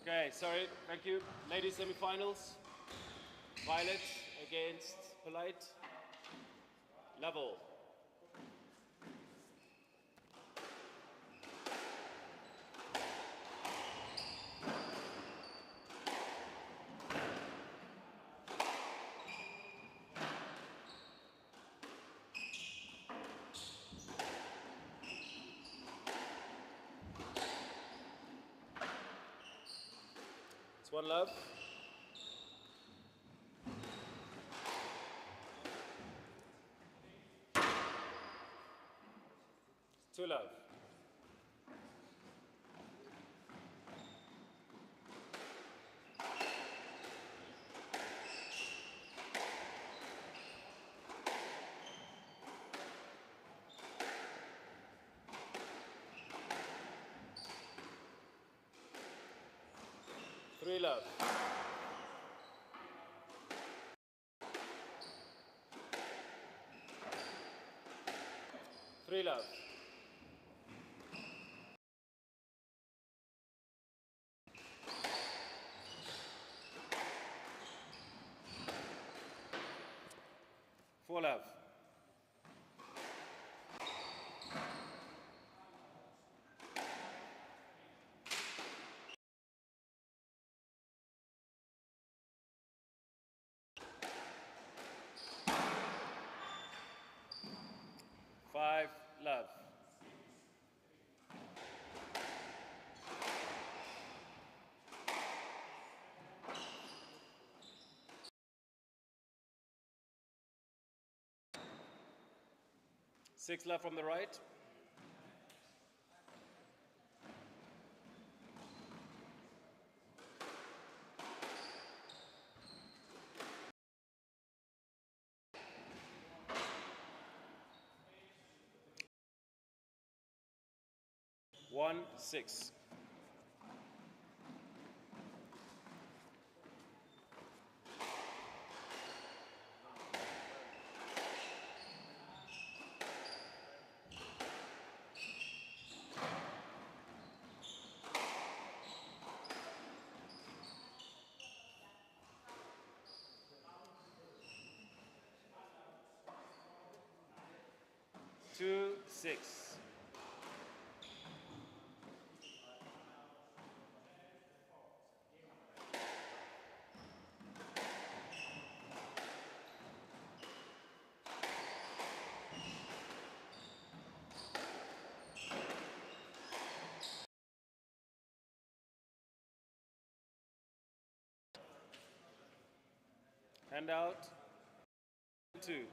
Okay, sorry, thank you. Ladies semi-finals. Violet against Polite. Level. It's 1-love. It's 2-love. Three love. 3-love. 4-love. 5-love. 6-love from the right. 1-6. Two, 6. Hand out. 2.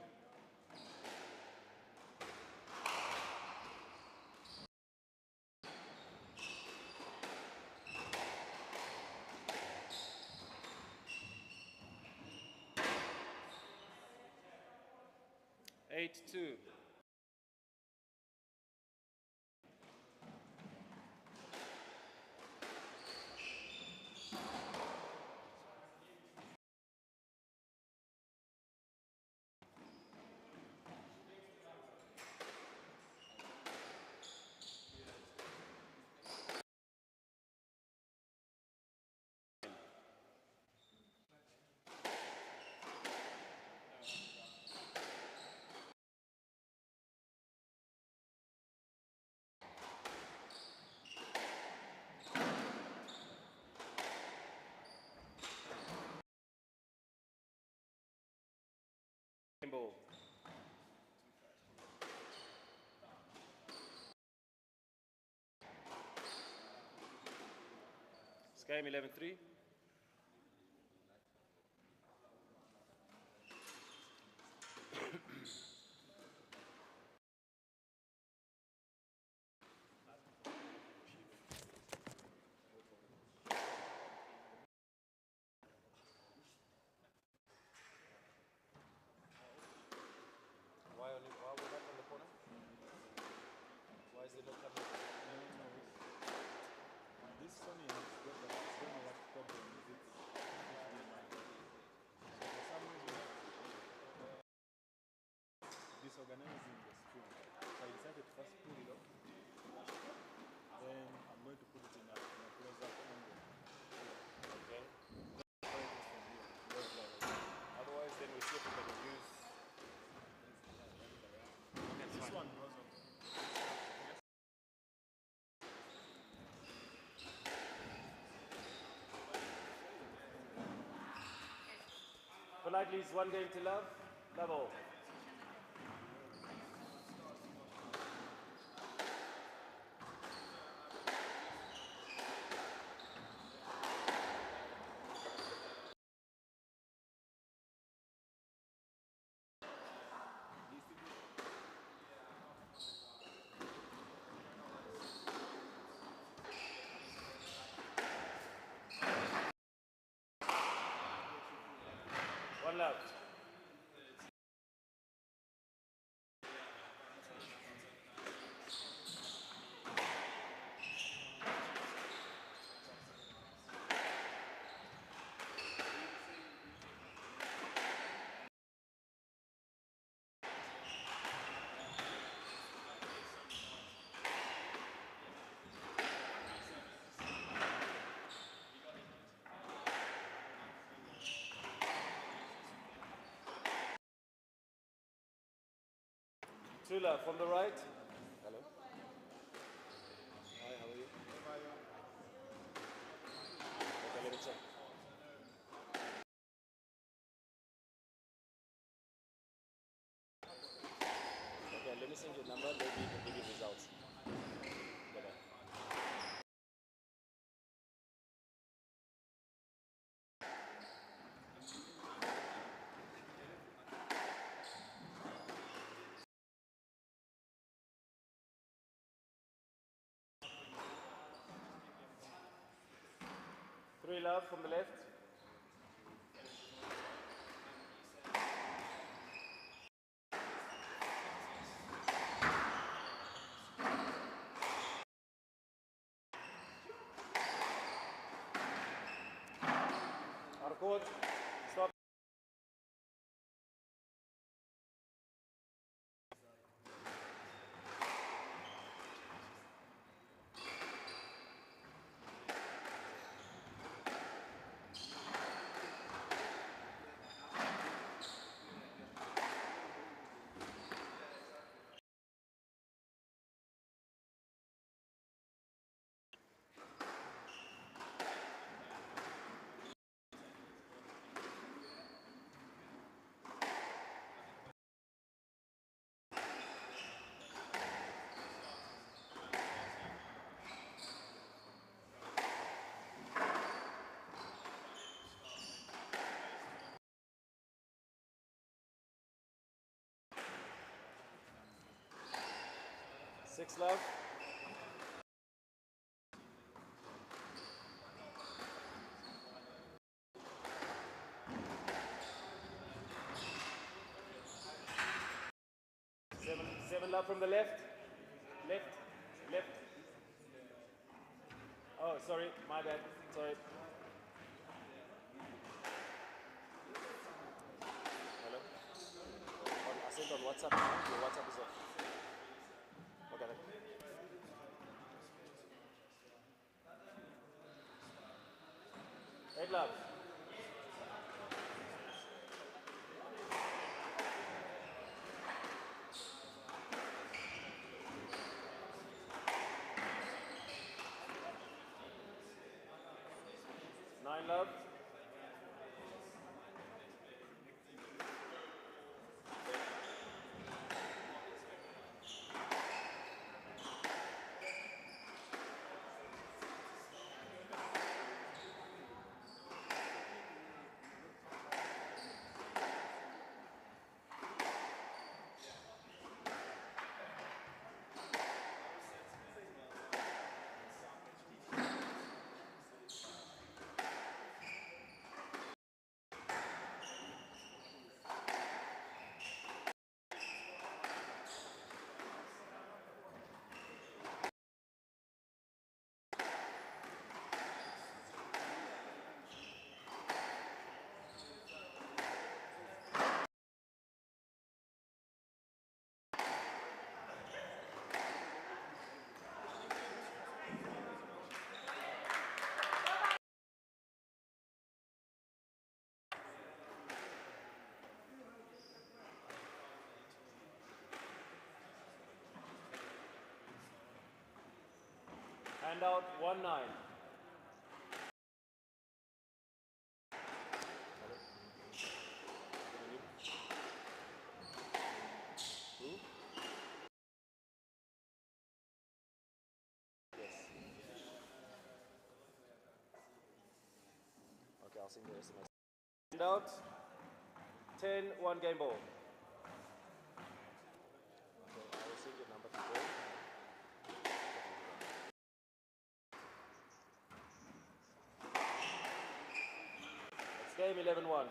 8-2. Ball. It's game 11-3. Why we not on the corner? Why is it not coming? No. This Sony has got a problem. if you can use. This one goes up. Politely, it's 1 game to love. Love all. One love. Two love from the right. Hello. Hi, how are you? Okay, let me check. Okay, let me send you a number. Maybe you can give you results. Bye-bye. 3 love from the left. Arcourt. Stop. Six love. Seven love from the left. Left. Left. Oh, sorry. My bad. Sorry. Hello. I sent on WhatsApp now. Your WhatsApp is off. Okay. Then. 8 love. Nine love. And out 1-9. Who? Yes. Okay, I'll sing the SMS. And out 10-1 game ball. Okay, I will sing your number to call. It's game 11-1.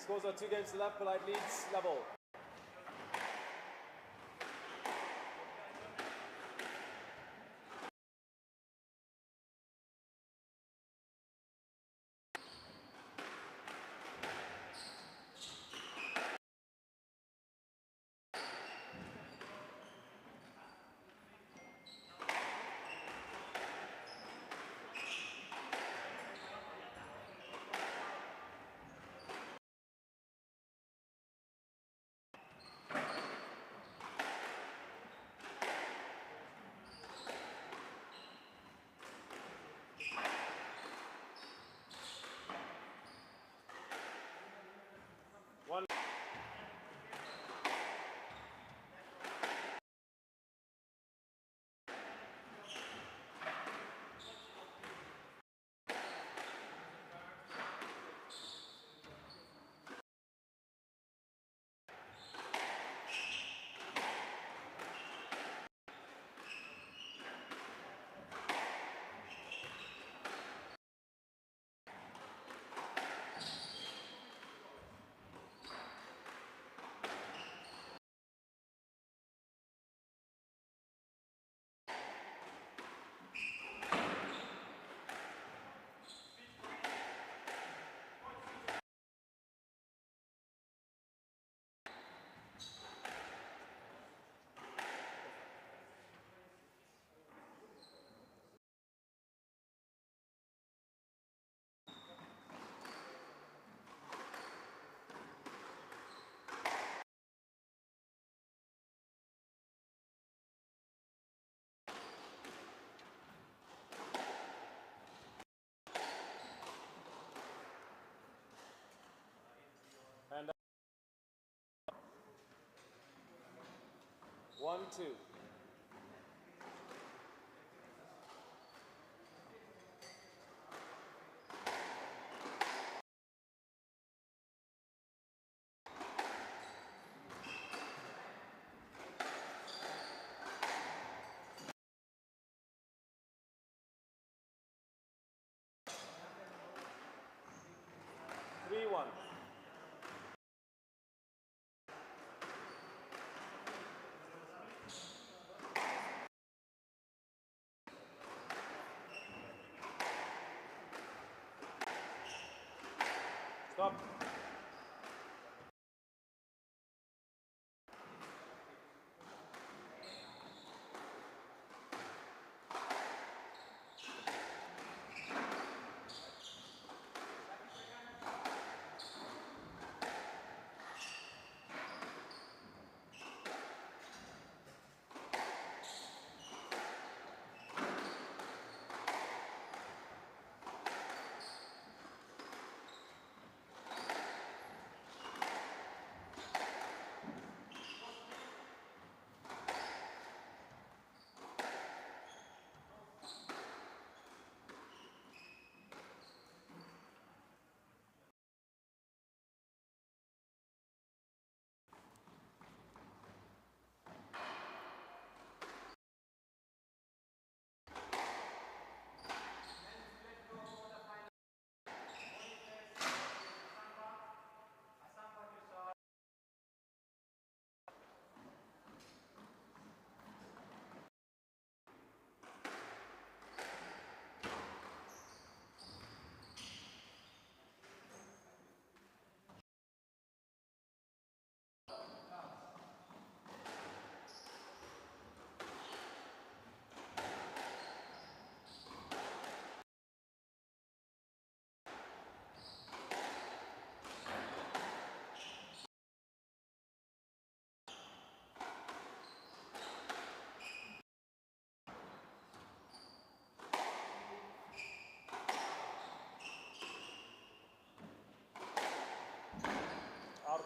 Scores are 2 games to love. Polite leads level. One. And 1-2. Three one. Stop.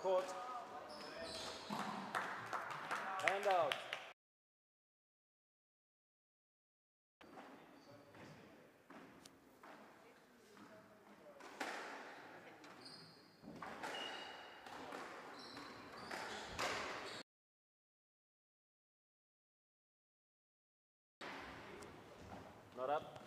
Court. Hand out. Not up.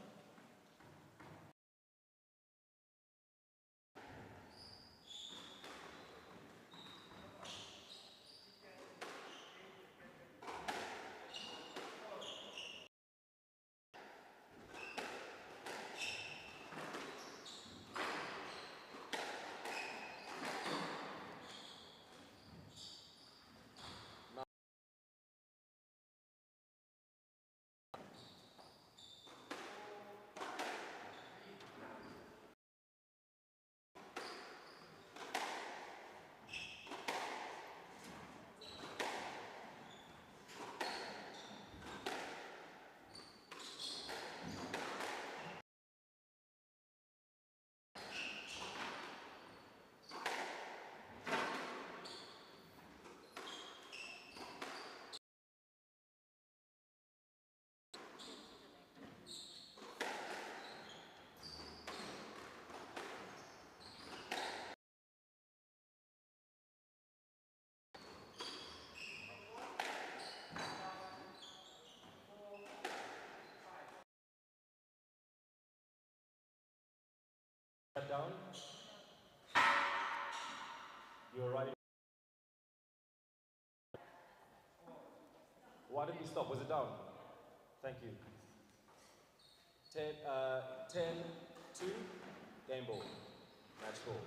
Down. You're right. Why did we stop? Was it down? Thank you. 10-2, game ball. Match ball.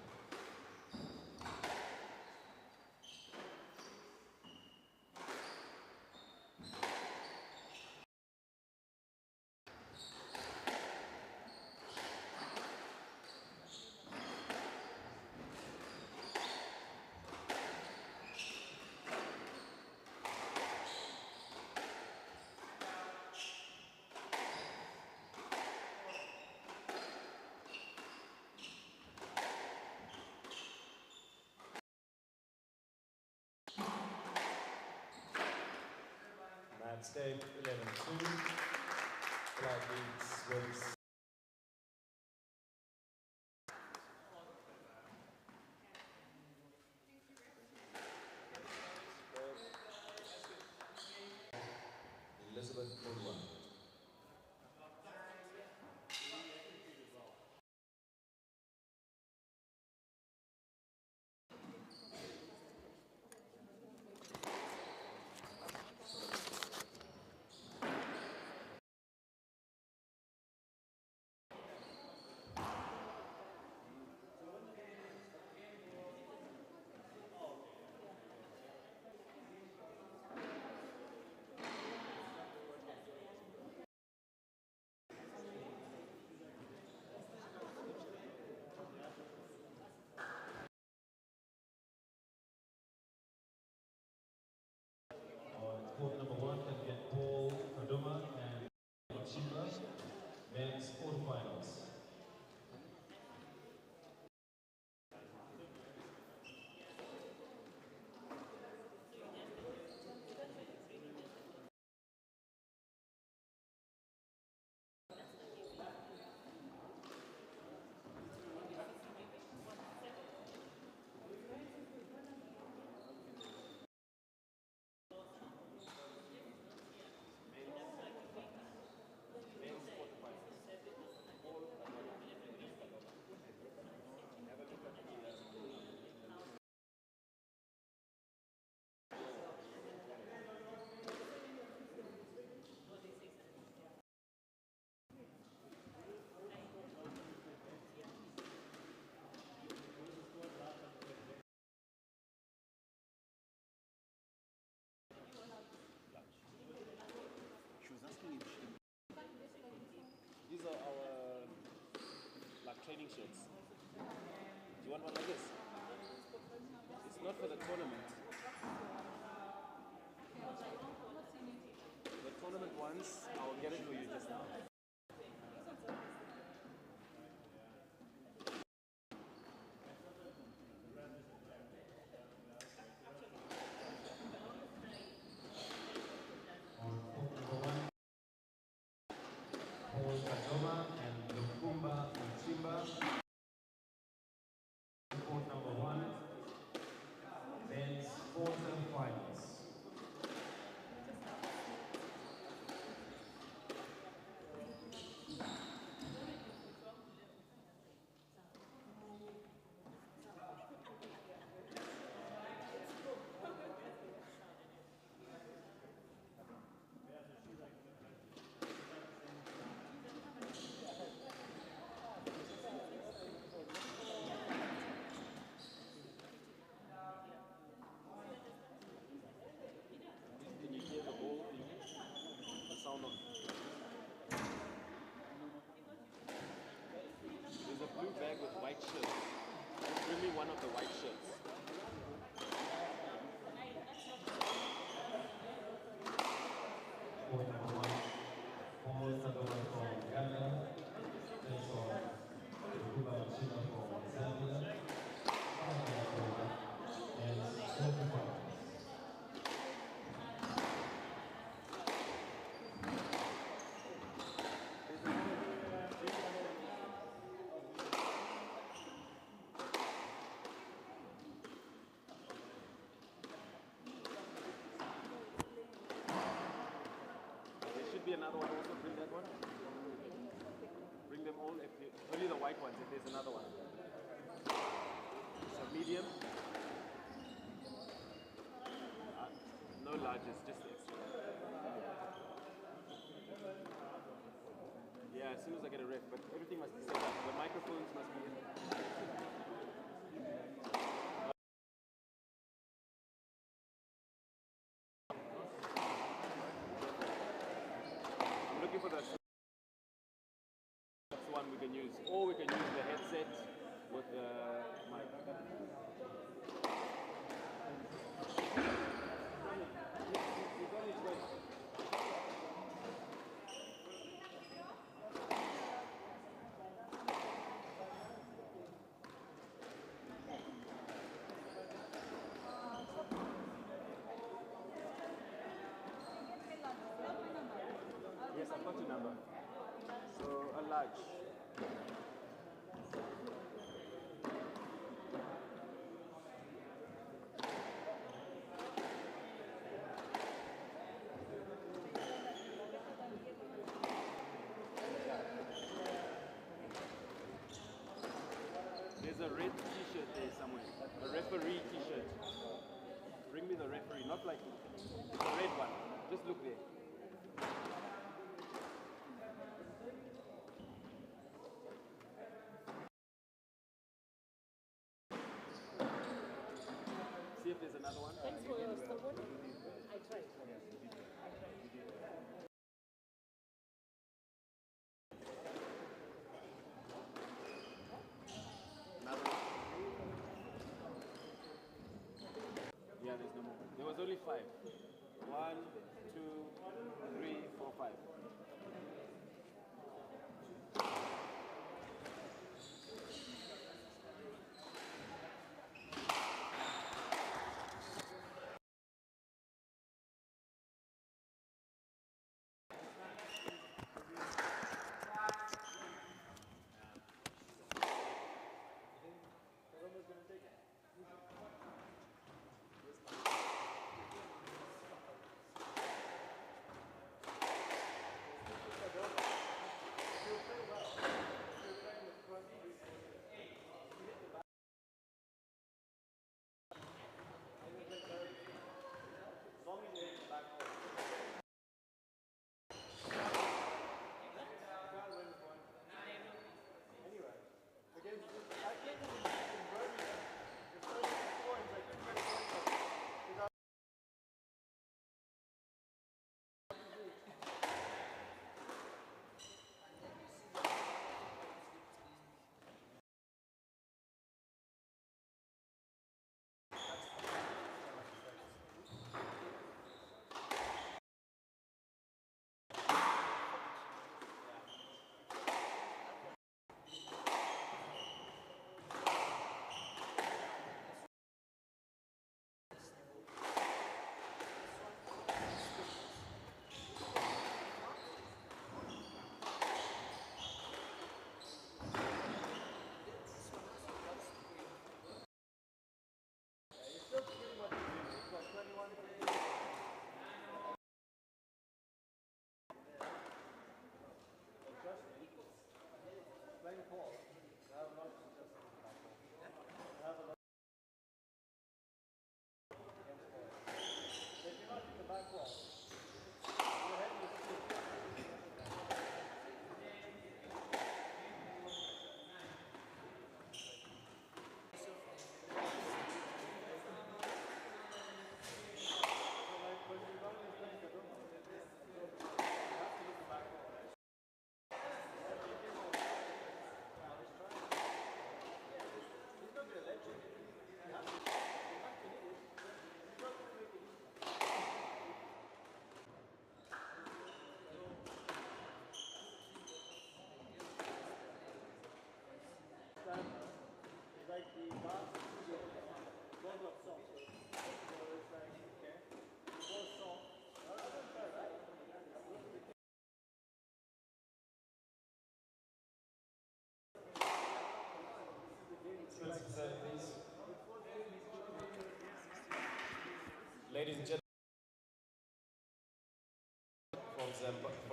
Match game 11-2. Flag leads wins. Elizabeth Pulwa. Court number 1 can get Paul Kaduma and Chimba, men's quarterfinals. These are our training shirts. Do you want one like this? It's not for the tournament. The tournament ones, I'll get it for you just now. Kadoma and Lukumba Mchimba. Court number 1. Men's quarterfinals. Can you hear the ball? The sound of. There's a blue bag with white shirts. Bring me one of the white shirts. Court number 1. Paul Kadoma from Ghana. Then from Lukumba Mchimba from Zambia. Men's quarterfinals. There should be another one also. Bring that one. Bring them all. If you, only the white ones if there's another one. So medium. No larges, just extra. Yeah, as soon as I get a ref, but everything must be set up. The microphones must be in. I'm looking for the that's the one we can use. Or we can use the headset with the mic. Yes, I've got your number. So a large. There's a red t-shirt there somewhere. A referee t-shirt. Bring me the referee, not like it's a red one. Just look there. See if there's another one. Thanks for your support. I tried. Another one. Yeah, there's no more. There was only 5. 1, 2, 3, 4, 5.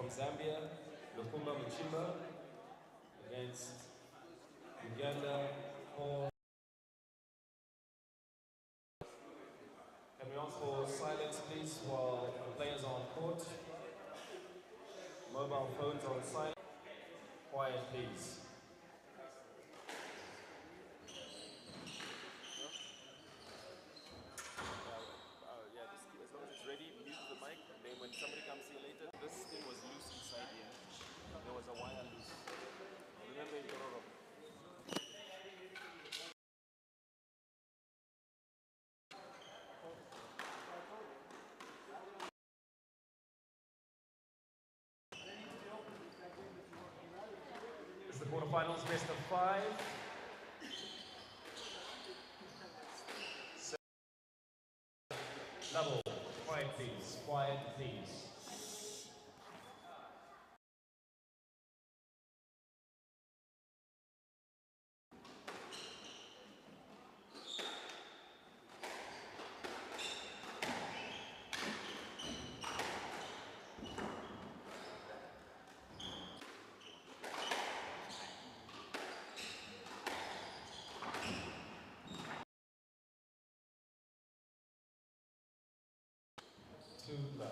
from Zambia, Lukumba Mchimba, against Uganda, Paul. Can we ask for silence, please, while the players are on court? Mobile phones on silent. Quiet, please. Yeah, as long as it's ready, mute the mic, and then when somebody comes here later, this thing was loose inside here. There was a wire loose. Remember in Tororo? It's the quarterfinals, best of 5. Double. Quiet, please. Quiet, please. Two love.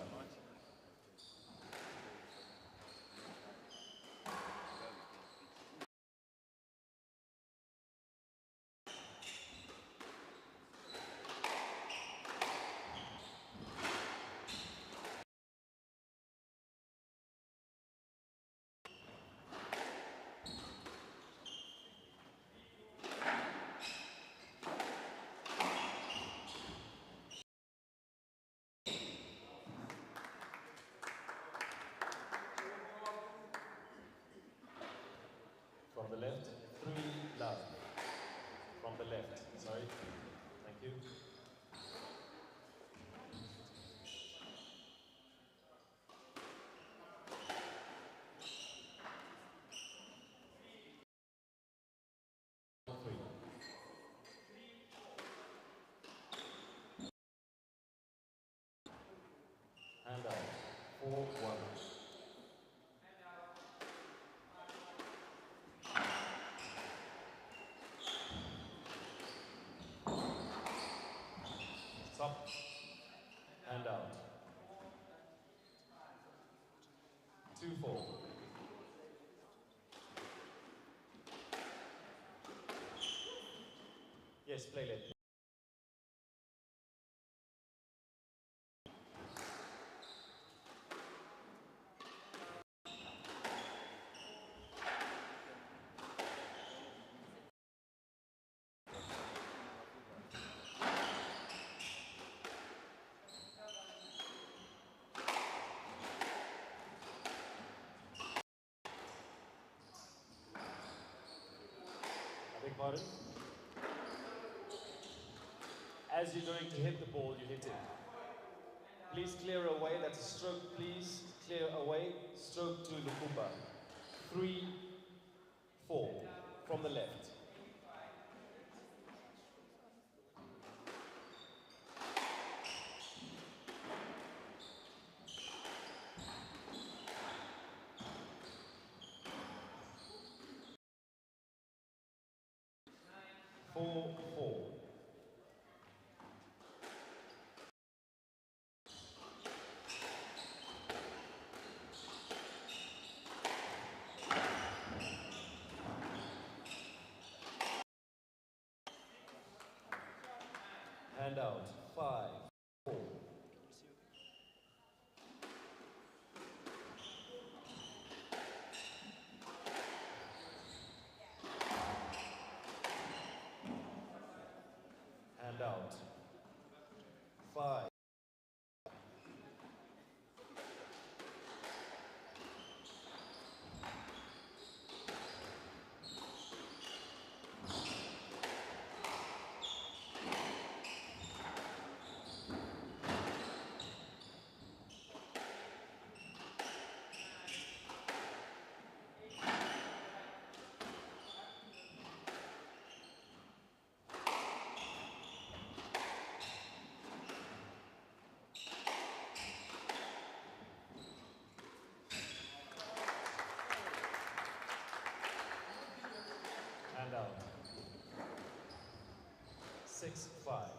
From the left, 3 love. From the left, sorry. Thank you. Three. Hand out. 4-1. Stop. Hand out. 2-4. Yes, play left. I beg pardon? As you're going to hit the ball, you hit it. Please clear away, that's a stroke, please. Clear away, stroke to Lukumba. 3-4 from the left. Four. Hand out. 5-4. Hand out. 5. 6-5.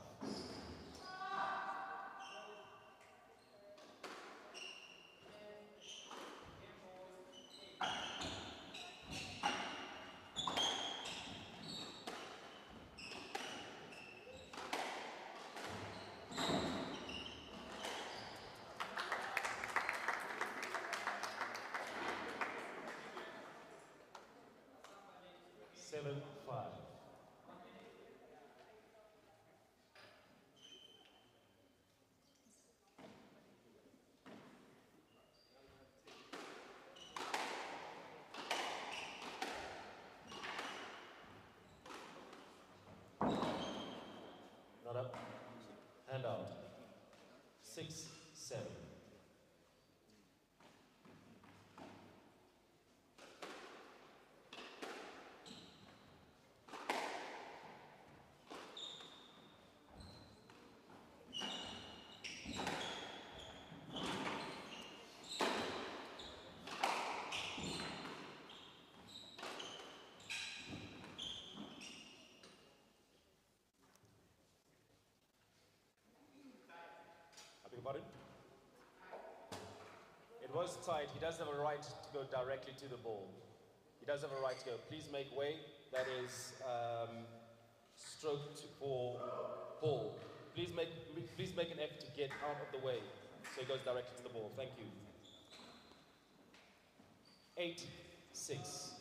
Seven, 5. Not up. Hand out. 6-7. Pardon? It was tight. He does have a right to go directly to the ball. He does have a right to go. Please make way. That is stroke for ball. Please make an effort to get out of the way so he goes directly to the ball. Thank you. 8-6.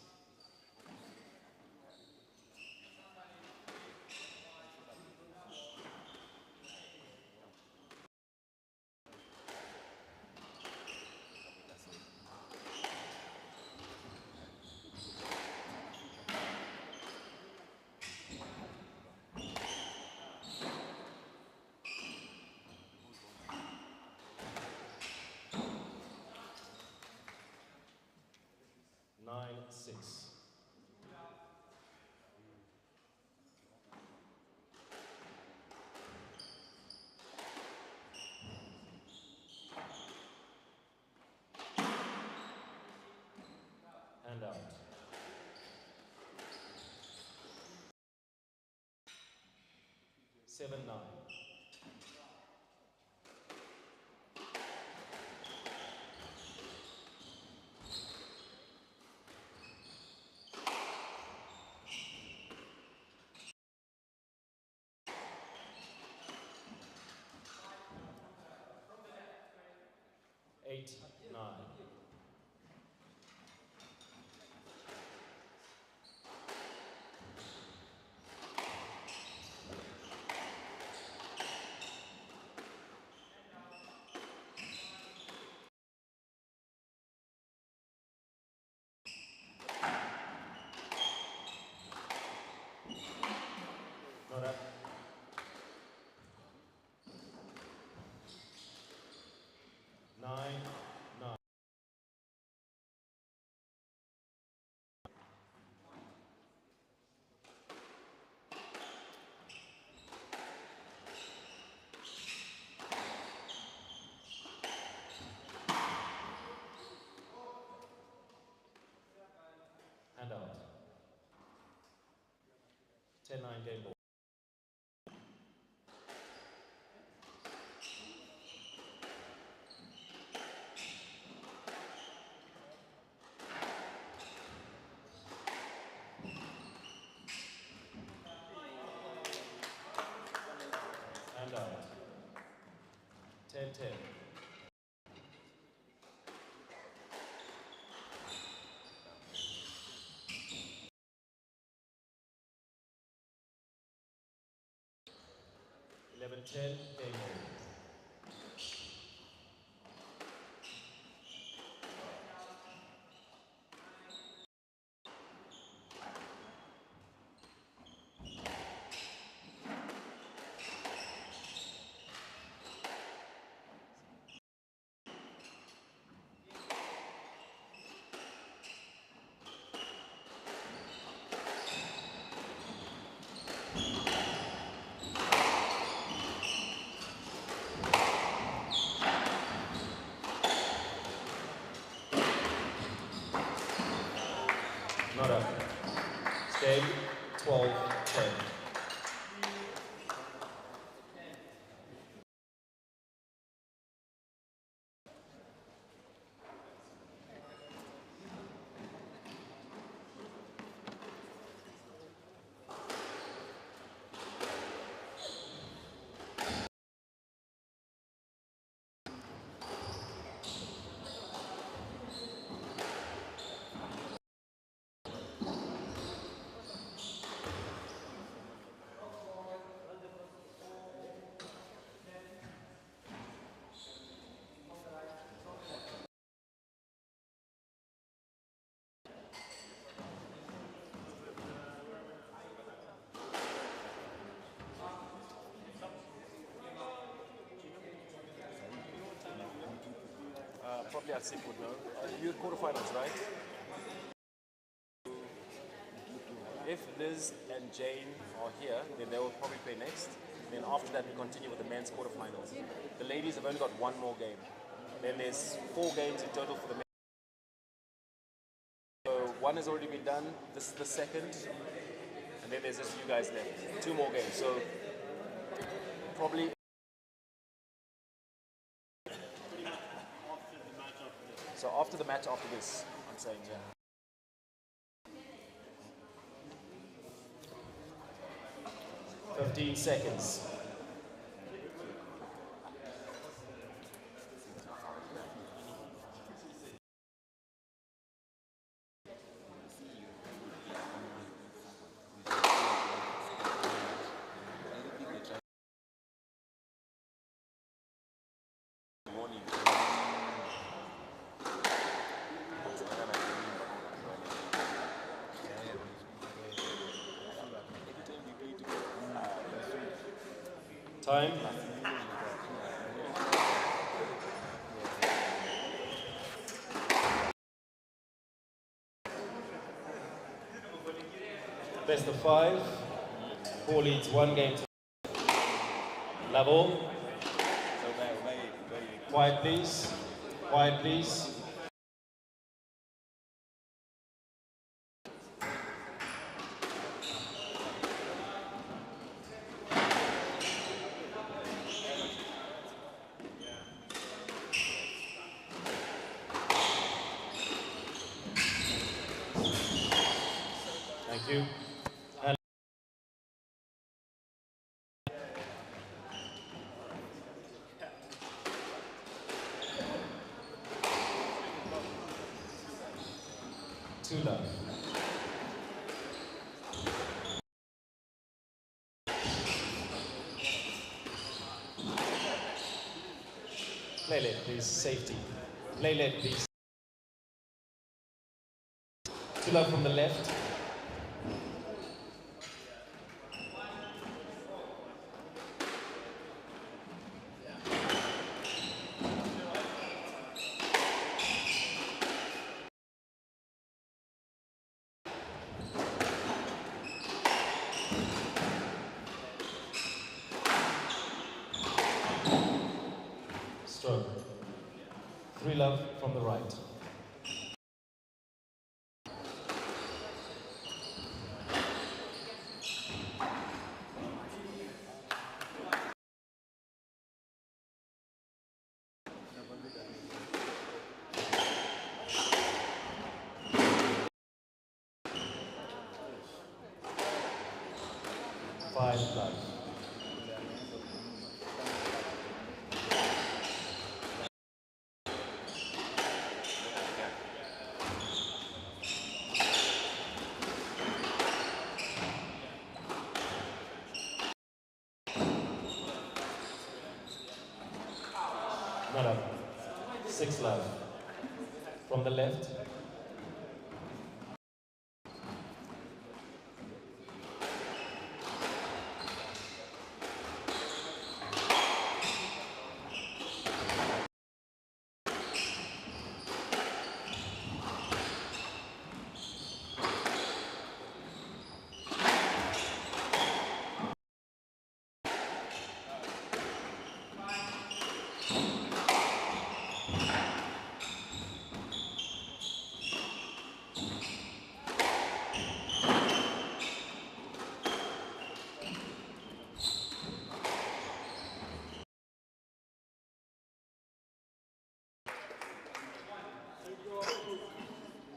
And out. 7-9. Eight, 9. Not up. 9-9. And out. 10-9 game ball. And out. 10-10. Ten, game ball. Not up. Stay 12-10. probably Atsik would know. You're quarterfinals, right? If Liz and Jane are here, then they will probably play next. Then after that, we continue with the men's quarterfinals. The ladies have only got one more game. Then there's 4 games in total for the men. So one has already been done. This is the second, and then there's just you guys left. 2 more games. So probably. So after the match after this, I'm saying, yeah. $15 seconds. Time. Best of 5. 4 leads, 1 game to level. Quiet please. Quiet please. Thank you. And 2 love. Play late, please. Safety. Play late, please. 2 love from the left. Stroke. 3 love from the right. Five love. Not up. 6 love. From the left.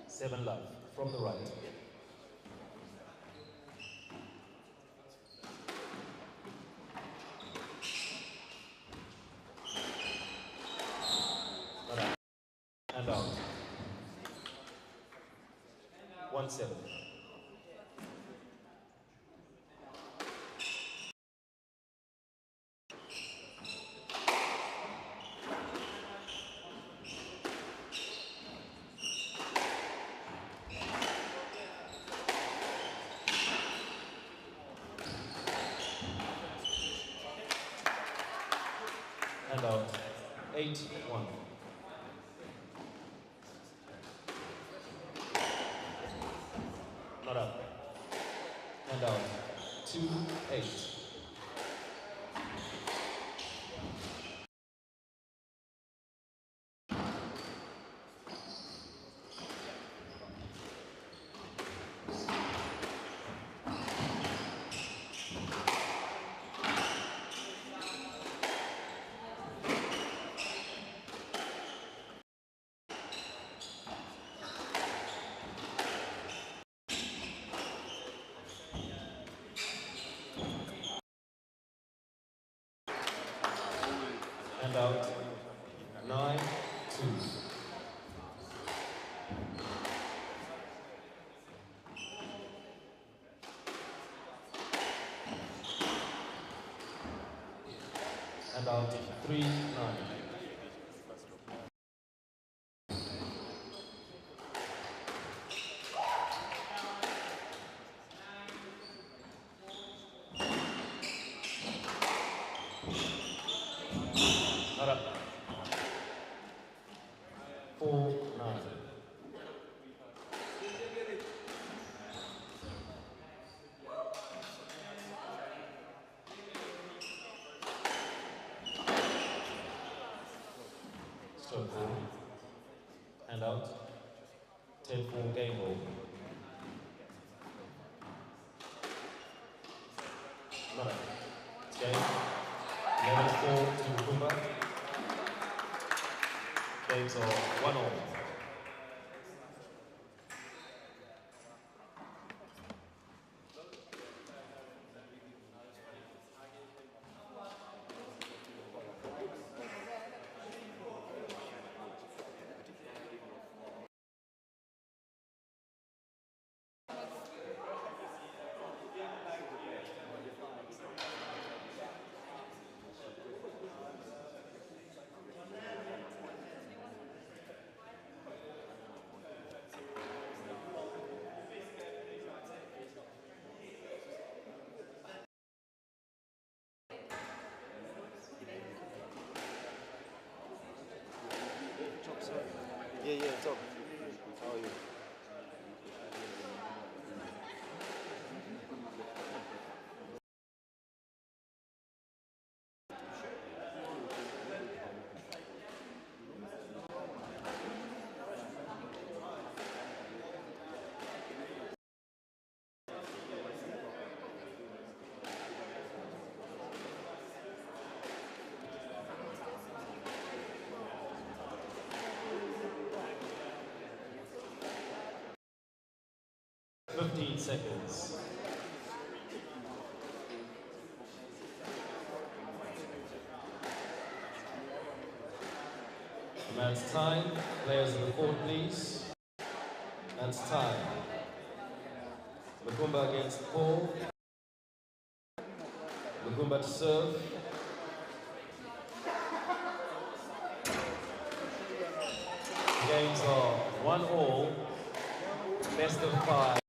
Seven love from the right. And out. 1-7. And out. 8-1. Not up. And out. 2-8. And out. 9-2. And out. 3-9. Not up. 4-9. Stroke ball. And out. 10-4 game ball. Not up. It's game. 11-4 to Kumba. Games are 1-all. Yeah, it's up. How are you? 15 seconds. And that's time. Players on the court, please. That's time. Magumba against Paul. Magumba to serve. Games are 1-all, best of 5.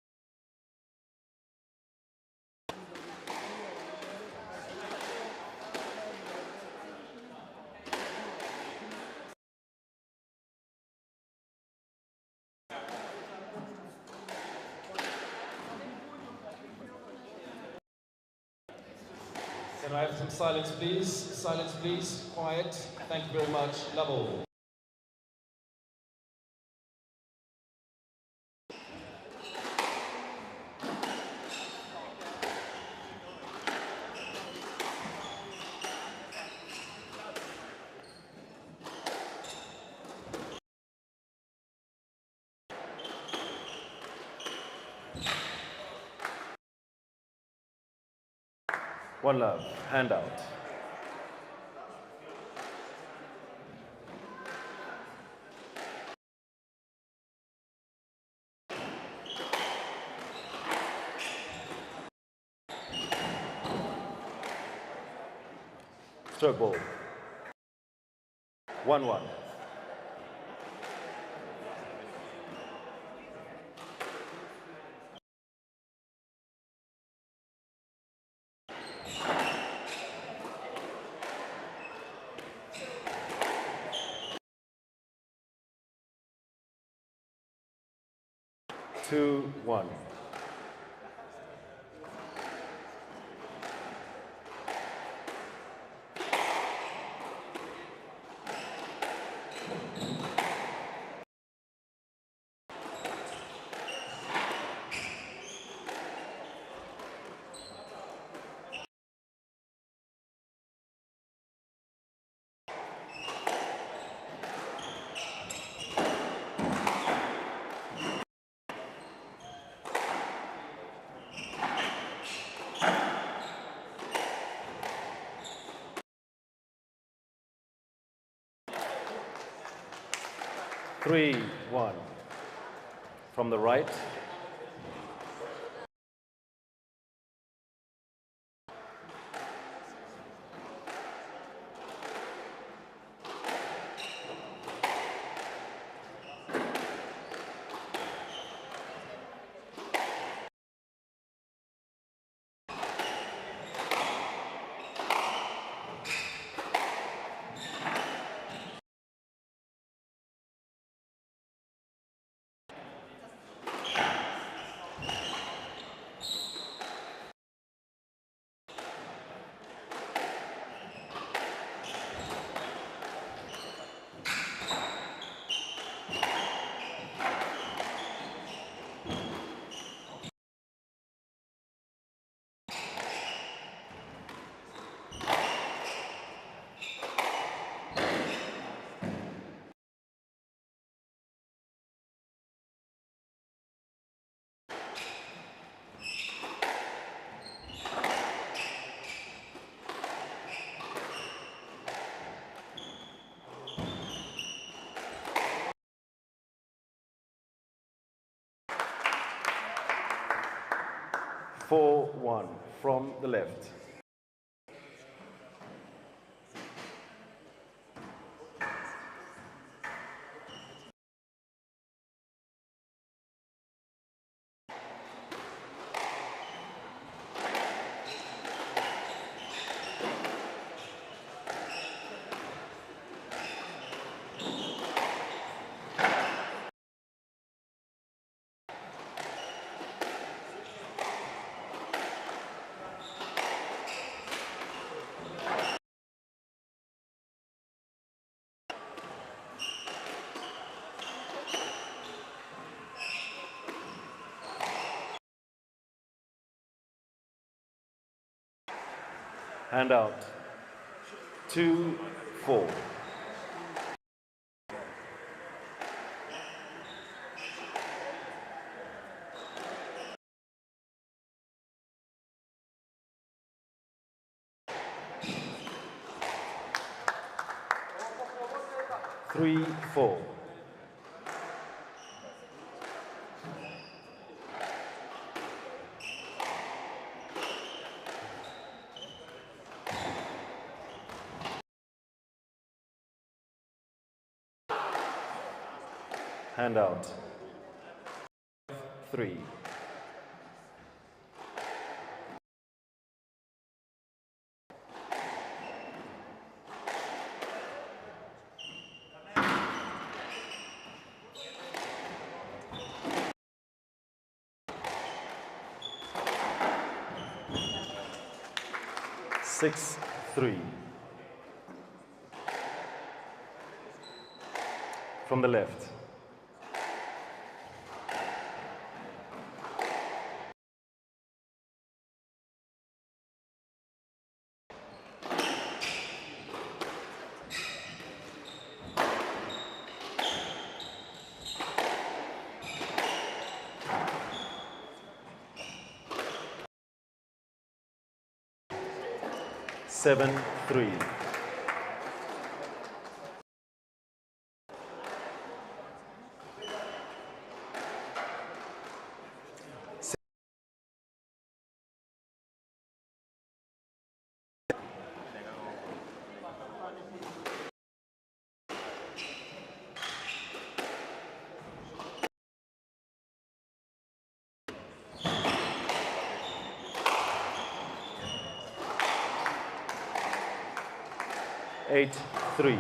Can I have some silence, please? Silence, please. Quiet. Thank you very much. Love all. One love. Hand out. Stroke ball. 1-1. Two, one. 3-1. From the right. Four, one, from the left. Hand out. 2-4. Three, four. Hand out. 3. Six, 3. From the left. Seven, 3. Eight, 3.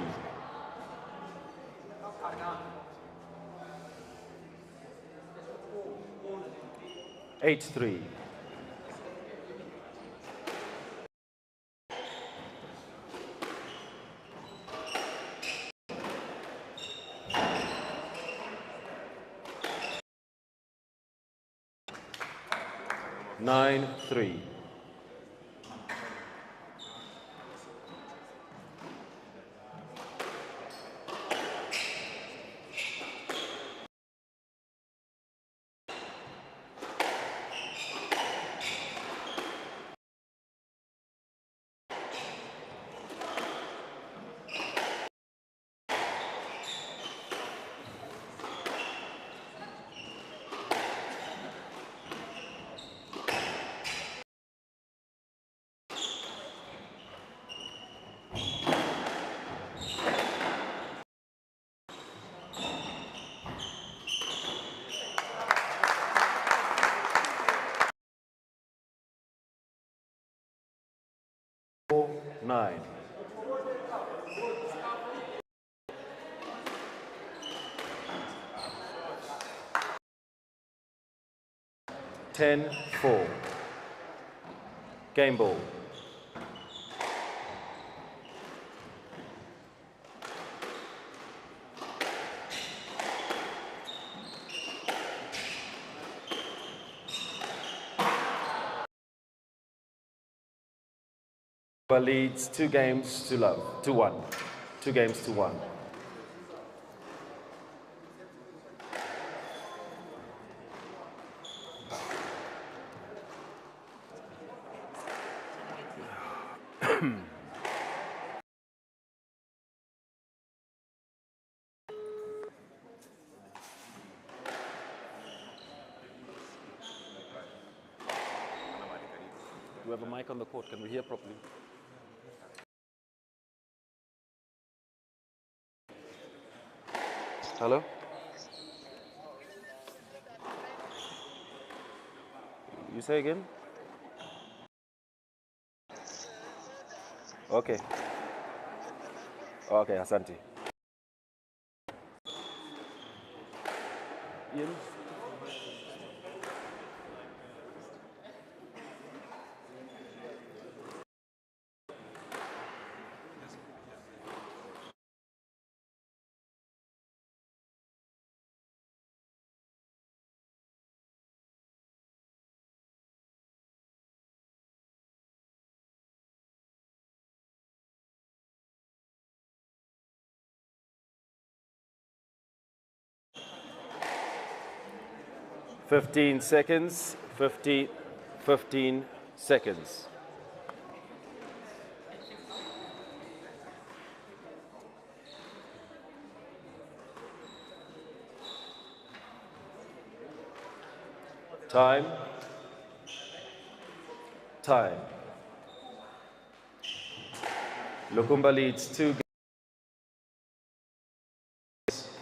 8-3. 9-3. 10, 9. 10-4. Game ball. Leads 2 games to love, to 1. 2 games to 1. Do we have a mic on the court? Can we hear properly? Hello? You say again? Okay. Okay, asante. Ian? Fifteen seconds. 15 seconds. Time. Time. Lukumba leads 2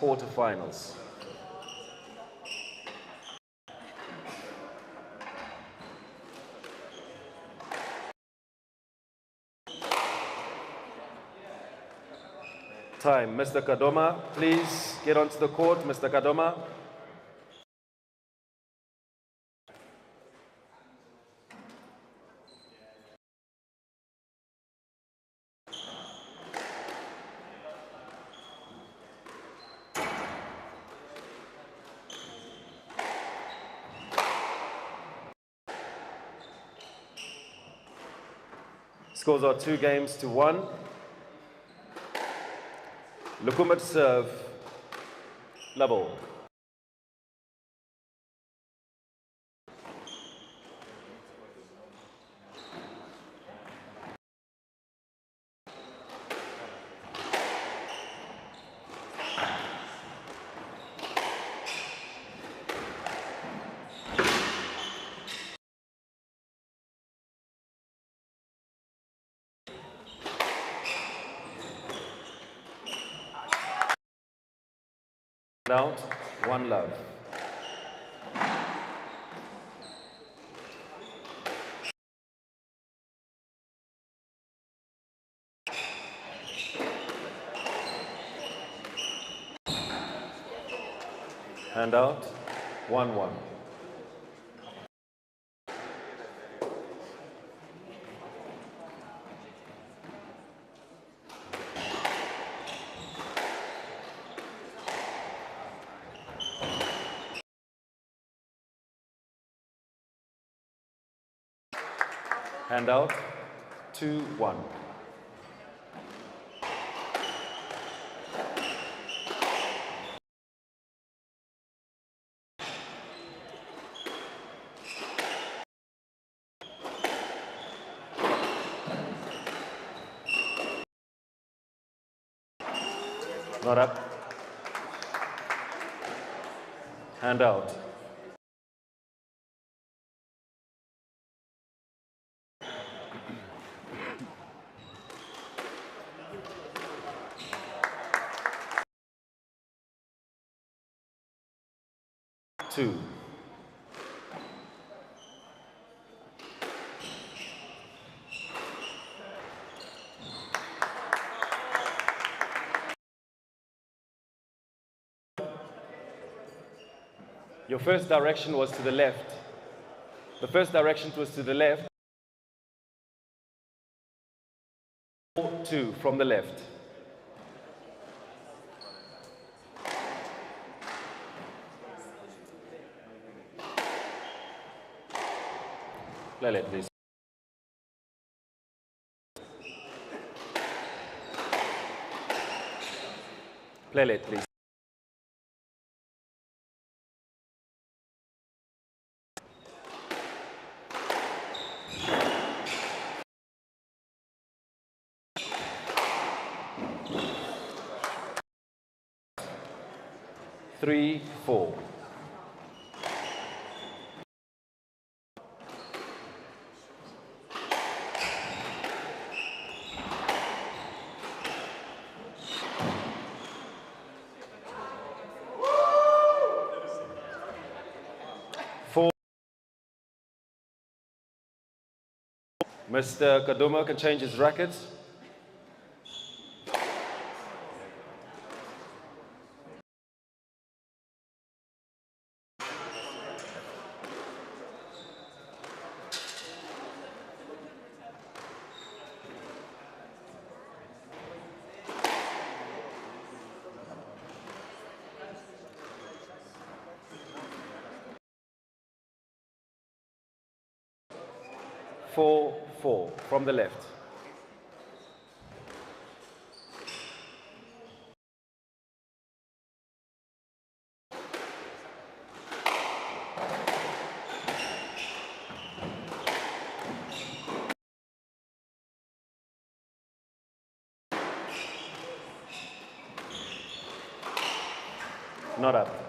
quarterfinals. Time. Mr. Kadoma, please get onto the court. Mr. Kadoma. Scores are 2 games to 1. Lukumba to serve. Level. Out. 1 love. Hand out. 1-1. Hand out. 2-1. Not up. Hand out. Two. Your first direction was to the left. The first direction was to the left. 4-2 from the left. Lele, please. Play late, please. Three, 4. Mr. Kadumo can change his rackets. Four, 4 from the left. Not up.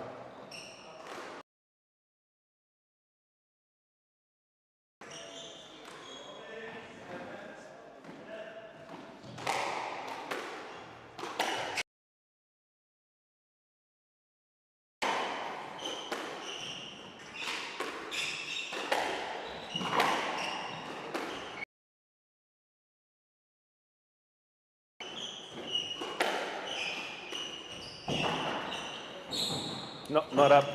No, not up.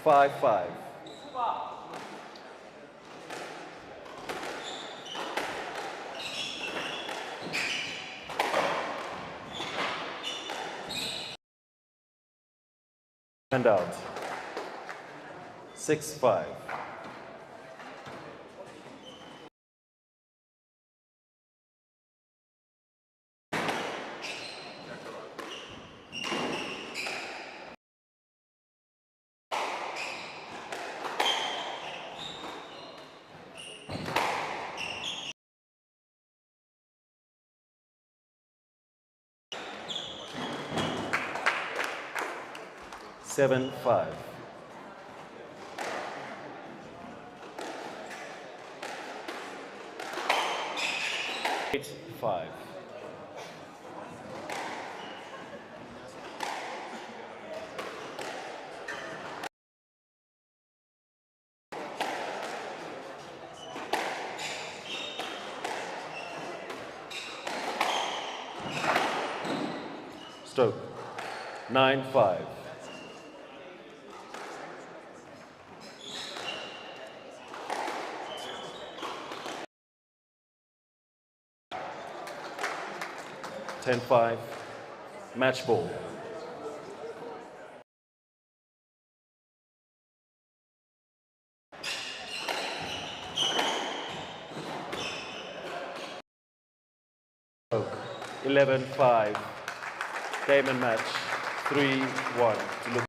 5-5. And out. 6-5. Seven, 5. Eight, 5. Stroke. 9-5. Ten, 5. Match ball. Stroke. 11-5. Game and match. 3-1 to look.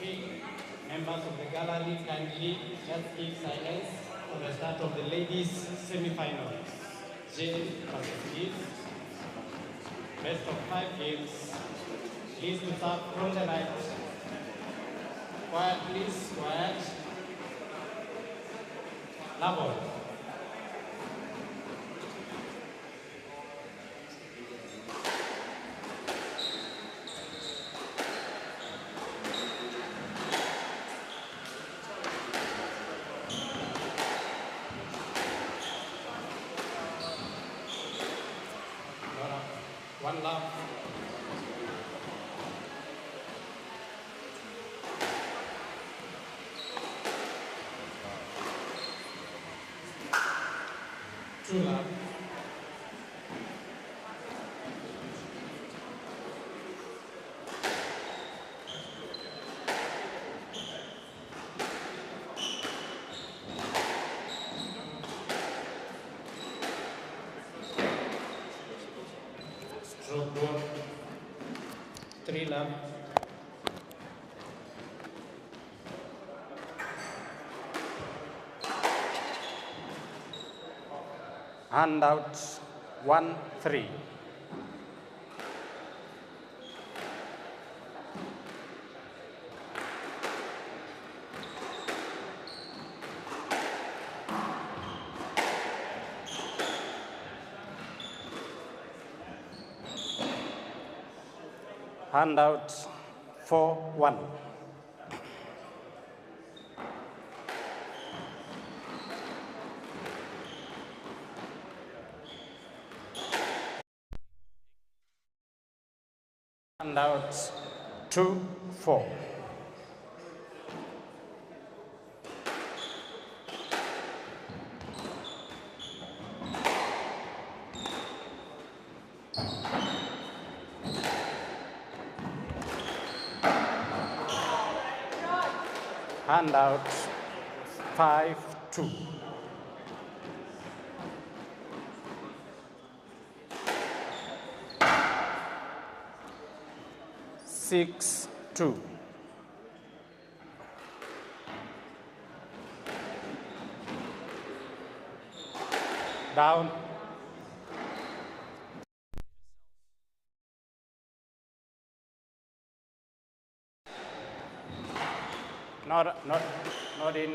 Okay, members of the gallery, kindly just keep silence for the start of the ladies' semi-final. Jane versus Keith. Best of 5 games. Please to start from the right. Quiet, please, quiet. Level. One love. Two love. Stroke one. Three love. Hand out 1-3. Hand out 4-1. Hand out 2-4. Hand out 5-2. Six, two. Down. Not in.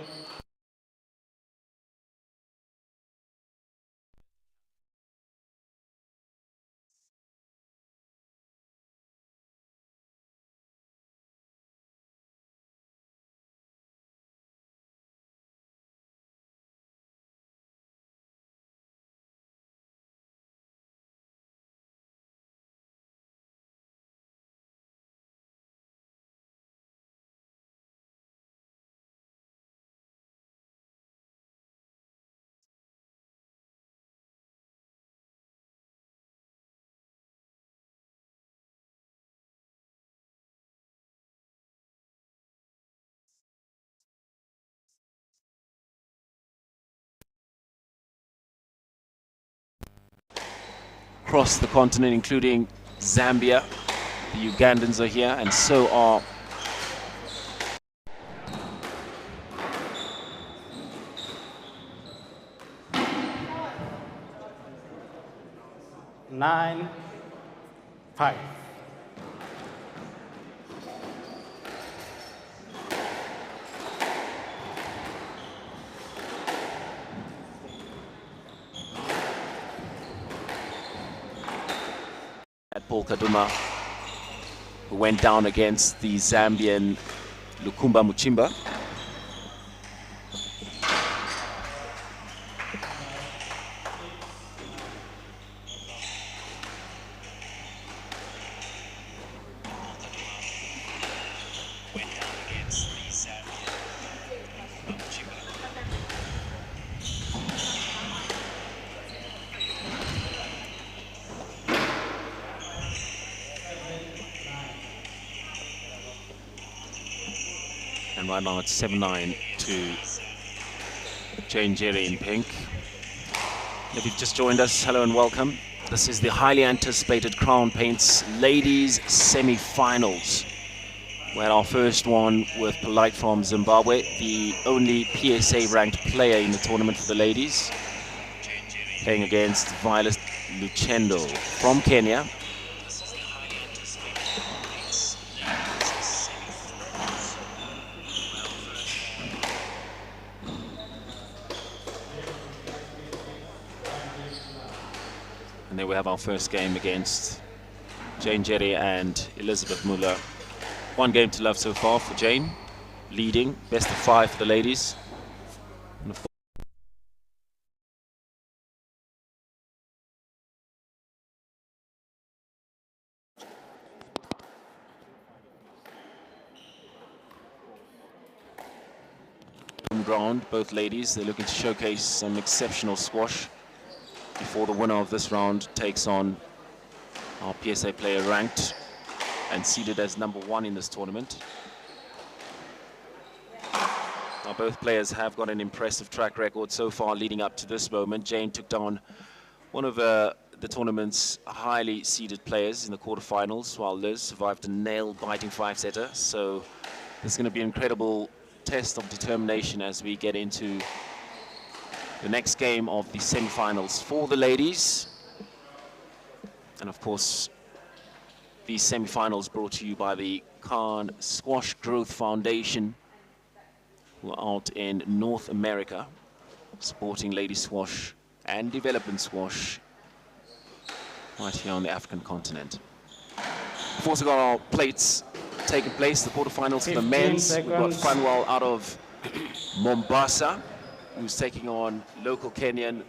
Across the continent, including Zambia. The Ugandans are here, and so are 9-5. at Paul Kaduma, who went down against the Zambian Lukumba Muchimba. And right now it's 7-9 to Jane Jerry in pink. If you've just joined us, hello and welcome. This is the highly anticipated Crown Paints Ladies Semi-Finals. We had our first one with Polite from Zimbabwe, the only PSA ranked player in the tournament for the ladies, playing against Violet Lucendo from Kenya. And then we have our first game against Jane Jerry and Elizabeth Muller. 1 game to love so far for Jane, leading, best of 5 for the ladies. And of ground, both ladies, they're looking to showcase some exceptional squash before the winner of this round takes on our PSA player ranked and seeded as #1 in this tournament. Now both players have got an impressive track record so far leading up to this moment. Jane took down one of the tournament's highly seeded players in the quarterfinals, while Liz survived a nail-biting 5-setter. So this is going to be an incredible test of determination as we get into the next game of the semi-finals for the ladies. And of course, these semi-finals brought to you by the Khan Squash Growth Foundation, who are out in North America, supporting ladies squash and development squash right here on the African continent. We've also got our plates taking place, the quarterfinals for the men's. We've got Fanwal out of Mombasa, who's taking on local Kenyan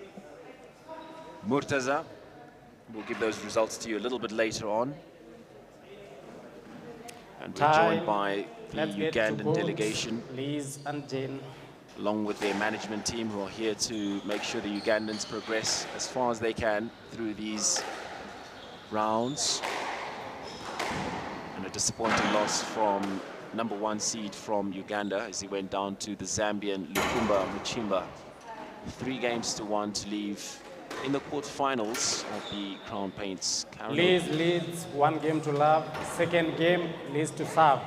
Murtaza. We'll give those results to you a little bit later on. And we're joined by the Ugandan delegation, Liz and Jane, along with their management team, who are here to make sure the Ugandans progress as far as they can through these rounds. And a disappointing loss from #1 seed from Uganda as he went down to the Zambian Lukumba Muchimba. 3 games to 1 to leave in the quarterfinals of the Crown Paints. Liz leads 1 game to love. Second game, Liz to serve.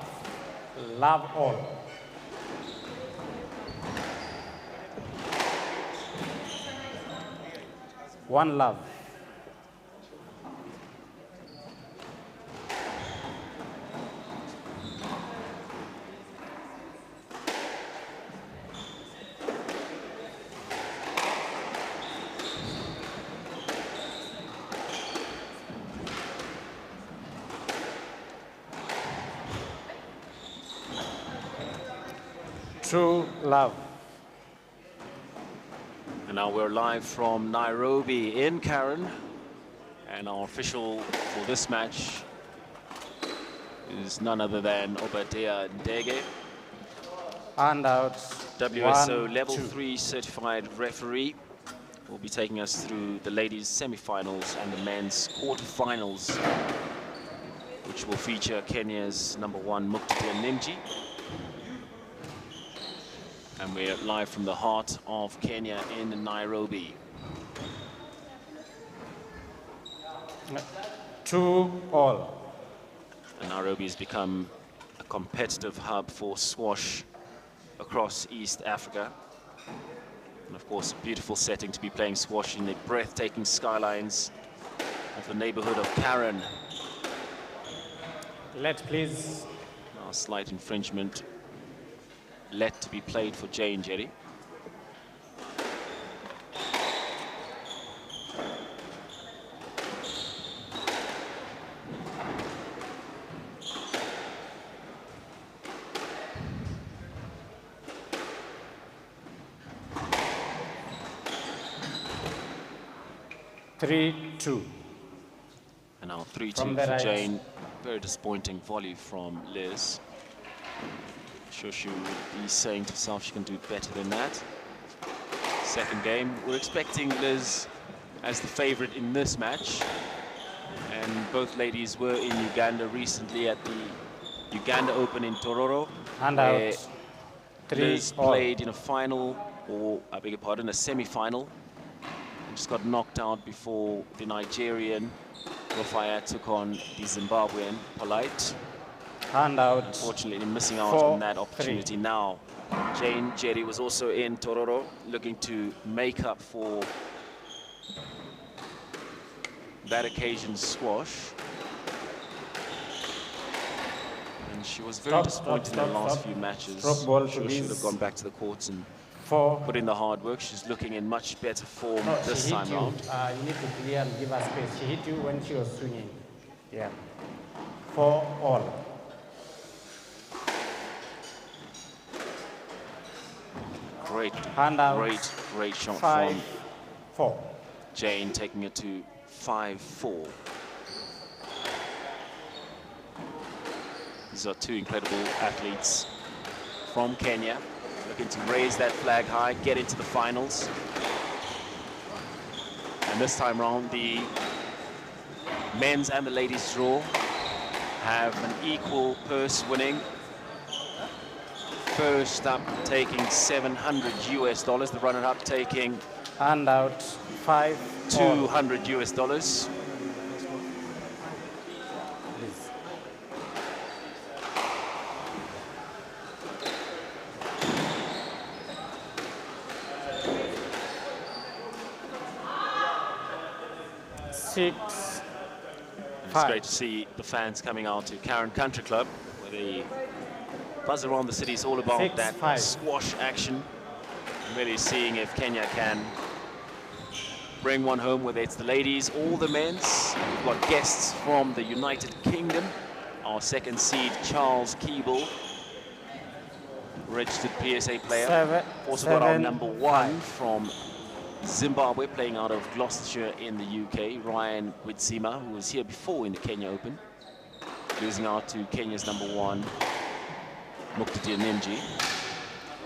Love all. One love. True love. And now we're live from Nairobi in Karen. And our official for this match is none other than Obadea Ndege, And out. WSO 1, Level 2. 3 certified referee. Will be taking us through the ladies' semi-finals and the men's quarterfinals, which will feature Kenya's #1 Muktadia Nimji. And we're live from the heart of Kenya in Nairobi. 2-all. And Nairobi has become a competitive hub for squash across East Africa. And of course, a beautiful setting to be playing squash in the breathtaking skylines of the neighborhood of Karen. Let please. Now, a slight infringement let to be played for Jane Jerry. Three, 2. And now 3-2 From for the right. Jane. Very disappointing volley from Liz. Sure she would be saying to herself she can do better than that. Second game, we're expecting Liz as the favorite in this match. And both ladies were in Uganda recently at the Uganda Open in Tororo. And where out. 3 Liz all. played in a final, or I beg your pardon, a semi-final. And just got knocked out before the Nigerian Rofaya took on the Zimbabwean Polite. Handout. Unfortunately, missing out on that 4-3. opportunity now. Jane Jerry was also in Tororo, looking to make up for that occasion's squash. And she was very disappointed in the last few matches. Stroke ball to Sure, she would Liz. have gone back to the courts and 4. put in the hard work. She's looking in much better form No, this she hit time you. round. You need to clear and give her space. She hit you when she was swinging. Yeah. 4-all. Great, Handout. great shot 5-4. from Jane, taking it to 5-4. These are two incredible athletes from Kenya, looking to raise that flag high, get into the finals. And this time round, the men's and the ladies' draw have an equal purse winning. First up taking $700 US, the runner-up taking Handout. 5-all. $200 US. Please. Six. It's great to see the fans coming out to Karen Country Club, where the buzz around the city is all about 6-5. that squash action. Really seeing if Kenya can bring one home, whether it's the ladies or the men's. We've got guests from the United Kingdom. Our second seed, Charles Keeble, registered PSA player. Also got our number 1 from Zimbabwe, playing out of Gloucestershire in the UK, Ryan Witsima, who was here before in the Kenya Open, losing out to Kenya's number 1, Muktadi Ninji.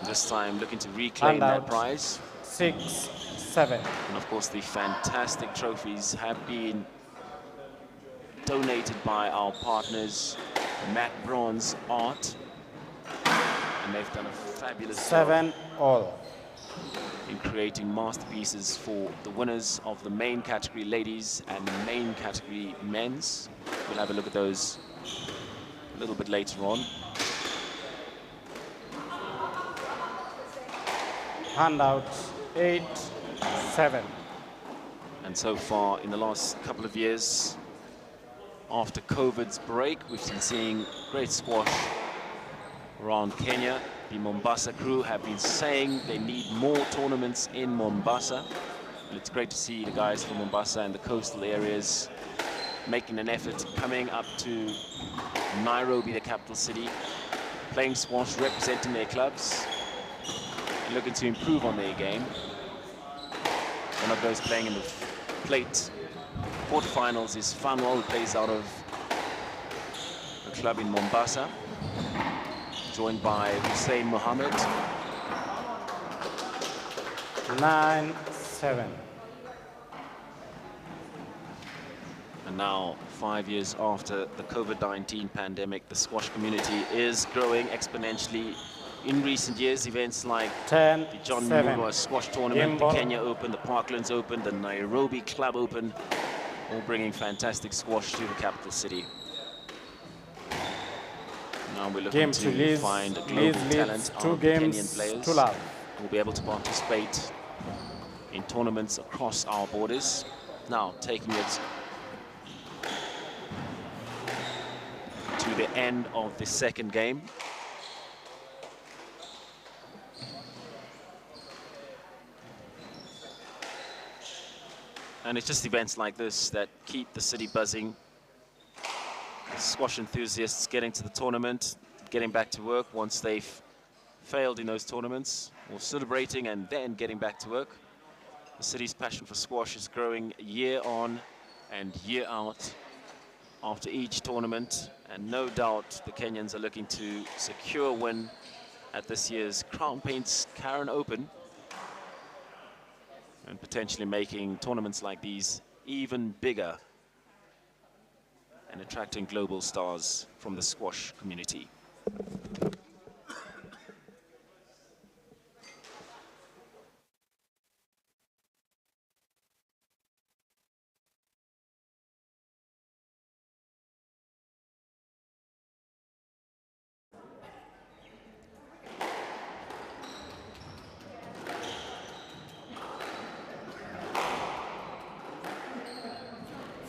This time looking to reclaim that prize. 6-7. And of course, the fantastic trophies have been donated by our partners, Matt Braun's Art. And they've done a fabulous job 7-all. in creating masterpieces for the winners of the main category ladies and main category men's. We'll have a look at those a little bit later on. Handout. 8-7. And so far in the last couple of years, after COVID's break, we've been seeing great squash around Kenya. The Mombasa crew have been saying they need more tournaments in Mombasa. And it's great to see the guys from Mombasa and the coastal areas making an effort, coming up to Nairobi, the capital city, playing squash, representing their clubs, and looking to improve on their game. One of those playing in the plate quarterfinals is Fanwa, who plays out of a club in Mombasa, joined by Hussein Mohammed. 9-7. And now, 5 years after the COVID-19 pandemic, the squash community is growing exponentially. In recent years, events like the John 10-7. Murwa Squash Tournament, the Kenya Open, the Parklands Open, the Nairobi Club Open, all bringing fantastic squash to the capital city. Now we're looking to find global talent out of the Kenyan players who will be able to participate in tournaments across our borders. Now taking it to the end of the second game. And it's just events like this that keep the city buzzing. Squash enthusiasts getting to the tournament, getting back to work once they've failed in those tournaments, or celebrating and then getting back to work. The city's passion for squash is growing year on and year out after each tournament, and no doubt the Kenyans are looking to secure a win at this year's Crown Paints Karen Open, and potentially making tournaments like these even bigger and attracting global stars from the squash community.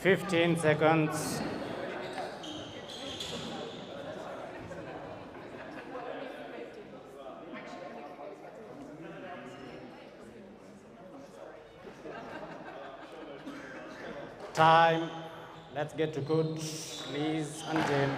15 seconds. Time. Let's get to coach Liz and Jane.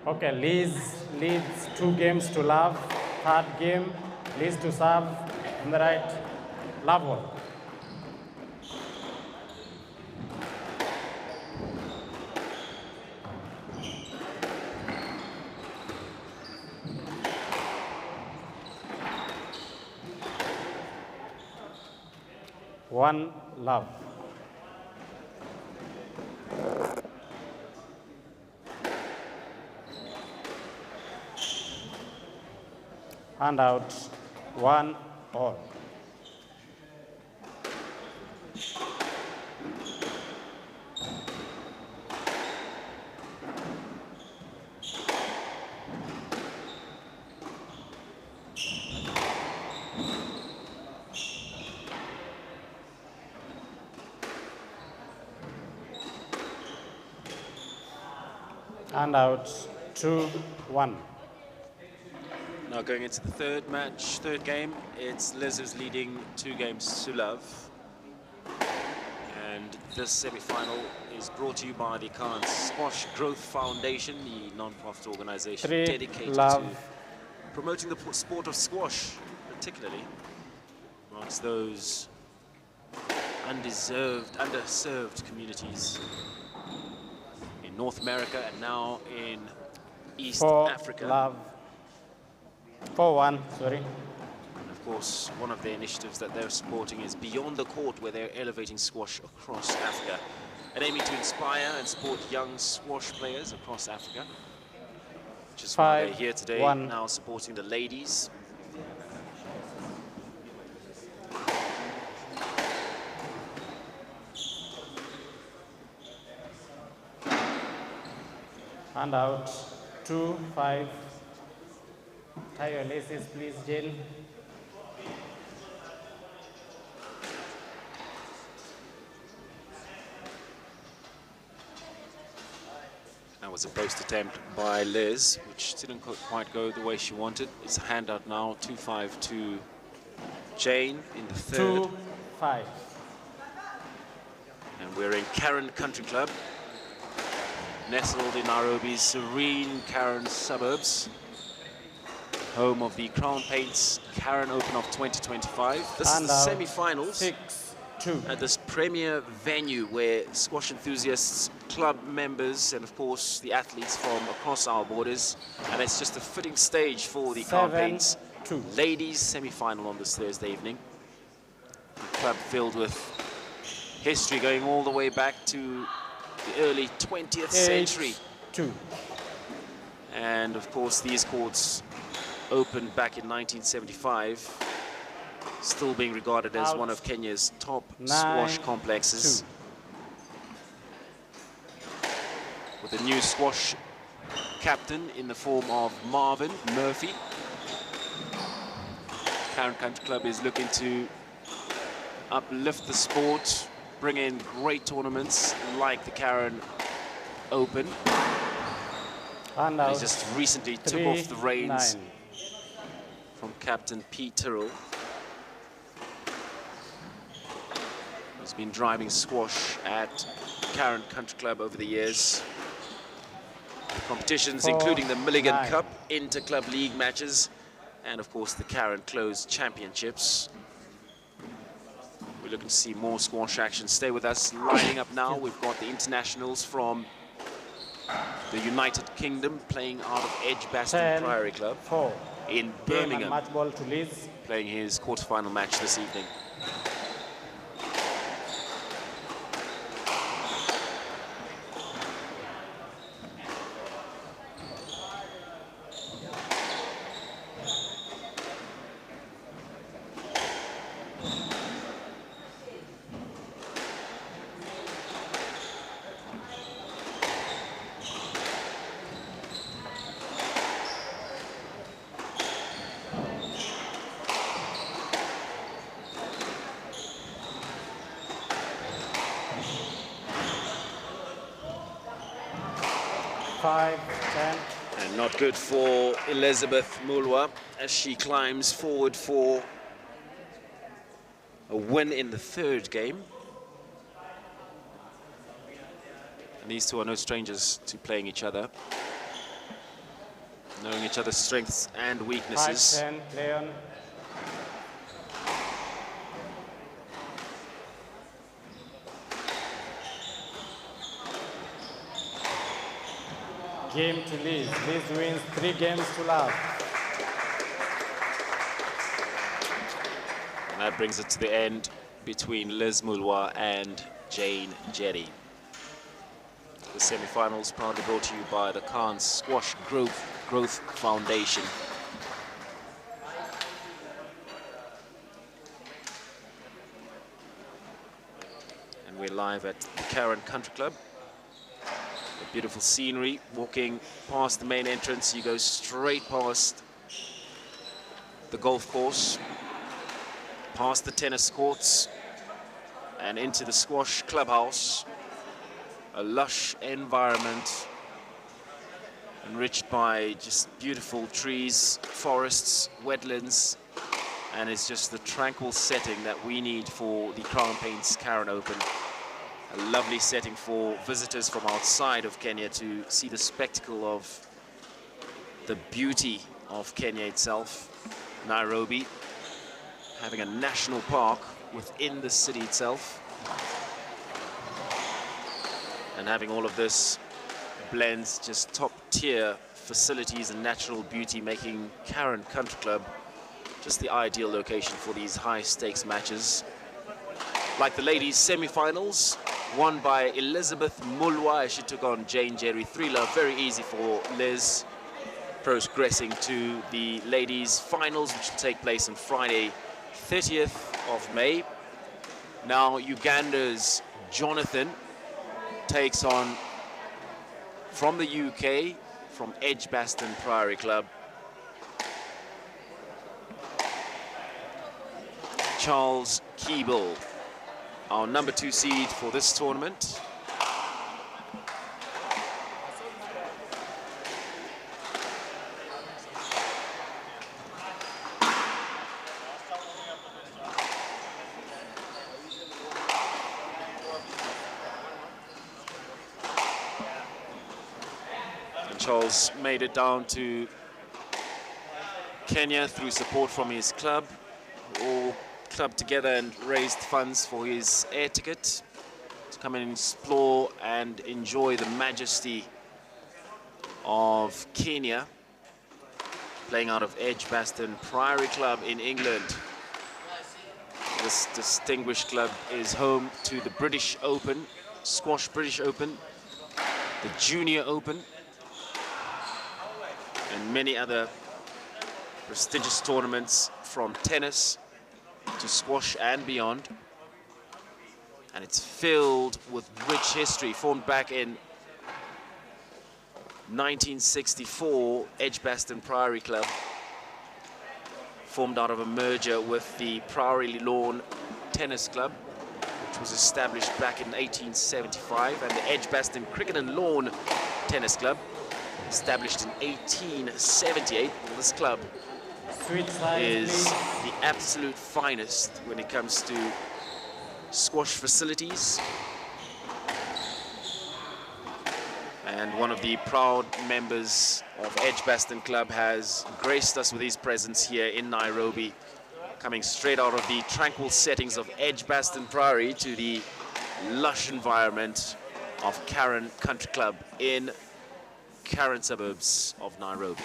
Okay, Liz leads 2 games to love. Third game, Liz to serve on the right. Love one. One love. Hand out 1 all. Hand out 2-1. Now going into the third game, it's Liz who's leading 2 games to love. And this semi-final is brought to you by the Khan Squash Growth Foundation, the non-profit organization dedicated to promoting the sport of squash, particularly amongst those underserved communities in North America and now in East Africa. Love. 4-1, sorry. And of course, one of the initiatives that they're supporting is Beyond the Court, where they're elevating squash across Africa and aiming to inspire and support young squash players across Africa, which is why they're here today, now supporting the ladies. Hand out 2-5. Tie your laces, please, Jill. That was a post attempt by Liz, which didn't quite go the way she wanted. It's a handout now, 2-5 to Jane in the third. 2-5. And we're in Karen Country Club, nestled in Nairobi's serene Karen suburbs, home of the Crown Paints Karen Open of 2025. This is the semi-finals at this premier venue where squash enthusiasts, club members, and of course the athletes from across our borders. And it's just a fitting stage for the Crown Paints ladies semi-final on this Thursday evening. A club filled with history going all the way back to the early 20th century. And of course these courts opened back in 1975, still being regarded as one of Kenya's top squash complexes. With a new squash captain in the form of Marvin Murphy. Karen Country Club is looking to uplift the sport, bring in great tournaments like the Karen Open. He just recently took off the reins from Captain Pete Tyrrell, who's been driving squash at Karen Country Club over the years. Competitions including the Milligan Cup, Inter-Club League matches, and of course the Karen Close Championships. We're looking to see more squash action. Stay with us. Lining up now, we've got the internationals from the United Kingdom playing out of Edgbaston Priory Club in Birmingham, match ball to Liz. Playing his quarterfinal match this evening. 5, 10. And not good for Elizabeth Mulwa as she climbs forward for a win in the third game. And these two are no strangers to playing each other, knowing each other's strengths and 5, weaknesses. 10, Leon. Game to Liz. Liz wins 3 games to love. And that brings it to the end between Liz Mulwa and Jane Jetty. The semi-finals proudly brought to you by the Khan Squash Growth Foundation. And we're live at the Karen Country Club. The beautiful scenery. Walking past the main entrance, you go straight past the golf course, past the tennis courts, and into the squash clubhouse. A lush environment enriched by just beautiful trees, forests, wetlands, and it's just the tranquil setting that we need for the Crown Paints Karen Open. A lovely setting for visitors from outside of Kenya to see the spectacle of the beauty of Kenya itself. Nairobi, having a national park within the city itself. And having all of this blends just top-tier facilities and natural beauty, making Karen Country Club just the ideal location for these high-stakes matches. Like the ladies' semi-finals, won by Elizabeth Mulwa as she took on Jane Jerry. 3-love, very easy for Liz. Progressing to the ladies' finals, which will take place on Friday, 30th of May. Now, Uganda's Jonathan takes on, from the UK, from Edgbaston Priory Club, Charles Keeble, our number 2 seed for this tournament. Charles made it down to Kenya through support from his club, all clubbed together and raised funds for his air ticket to come and explore and enjoy the majesty of Kenya, playing out of Edgbaston Priory Club in England. This distinguished club is home to the British Open, Squash British Open, the Junior Open, and many other prestigious tournaments from tennis to squash and beyond. And it's filled with rich history. Formed back in 1964, Edgbaston Priory Club, formed out of a merger with the Priory Lawn Tennis Club, which was established back in 1875, and the Edgbaston Cricket and Lawn Tennis Club, established in 1878. Well, this club is the absolute finest when it comes to squash facilities, and one of the proud members of Edgbaston Club has graced us with his presence here in Nairobi, coming straight out of the tranquil settings of Edgbaston Priory to the lush environment of Karen Country Club in Karen suburbs of Nairobi.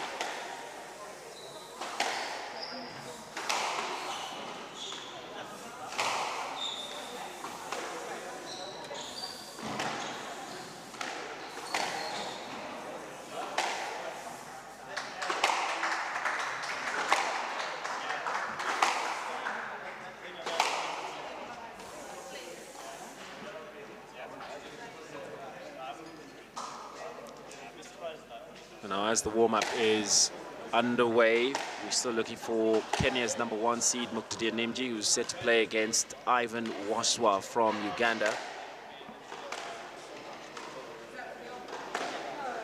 Now, as the warm-up is underway, we're still looking for Kenya's number 1 seed, Muqtadir Nimji, who's set to play against Ivan Waswa from Uganda.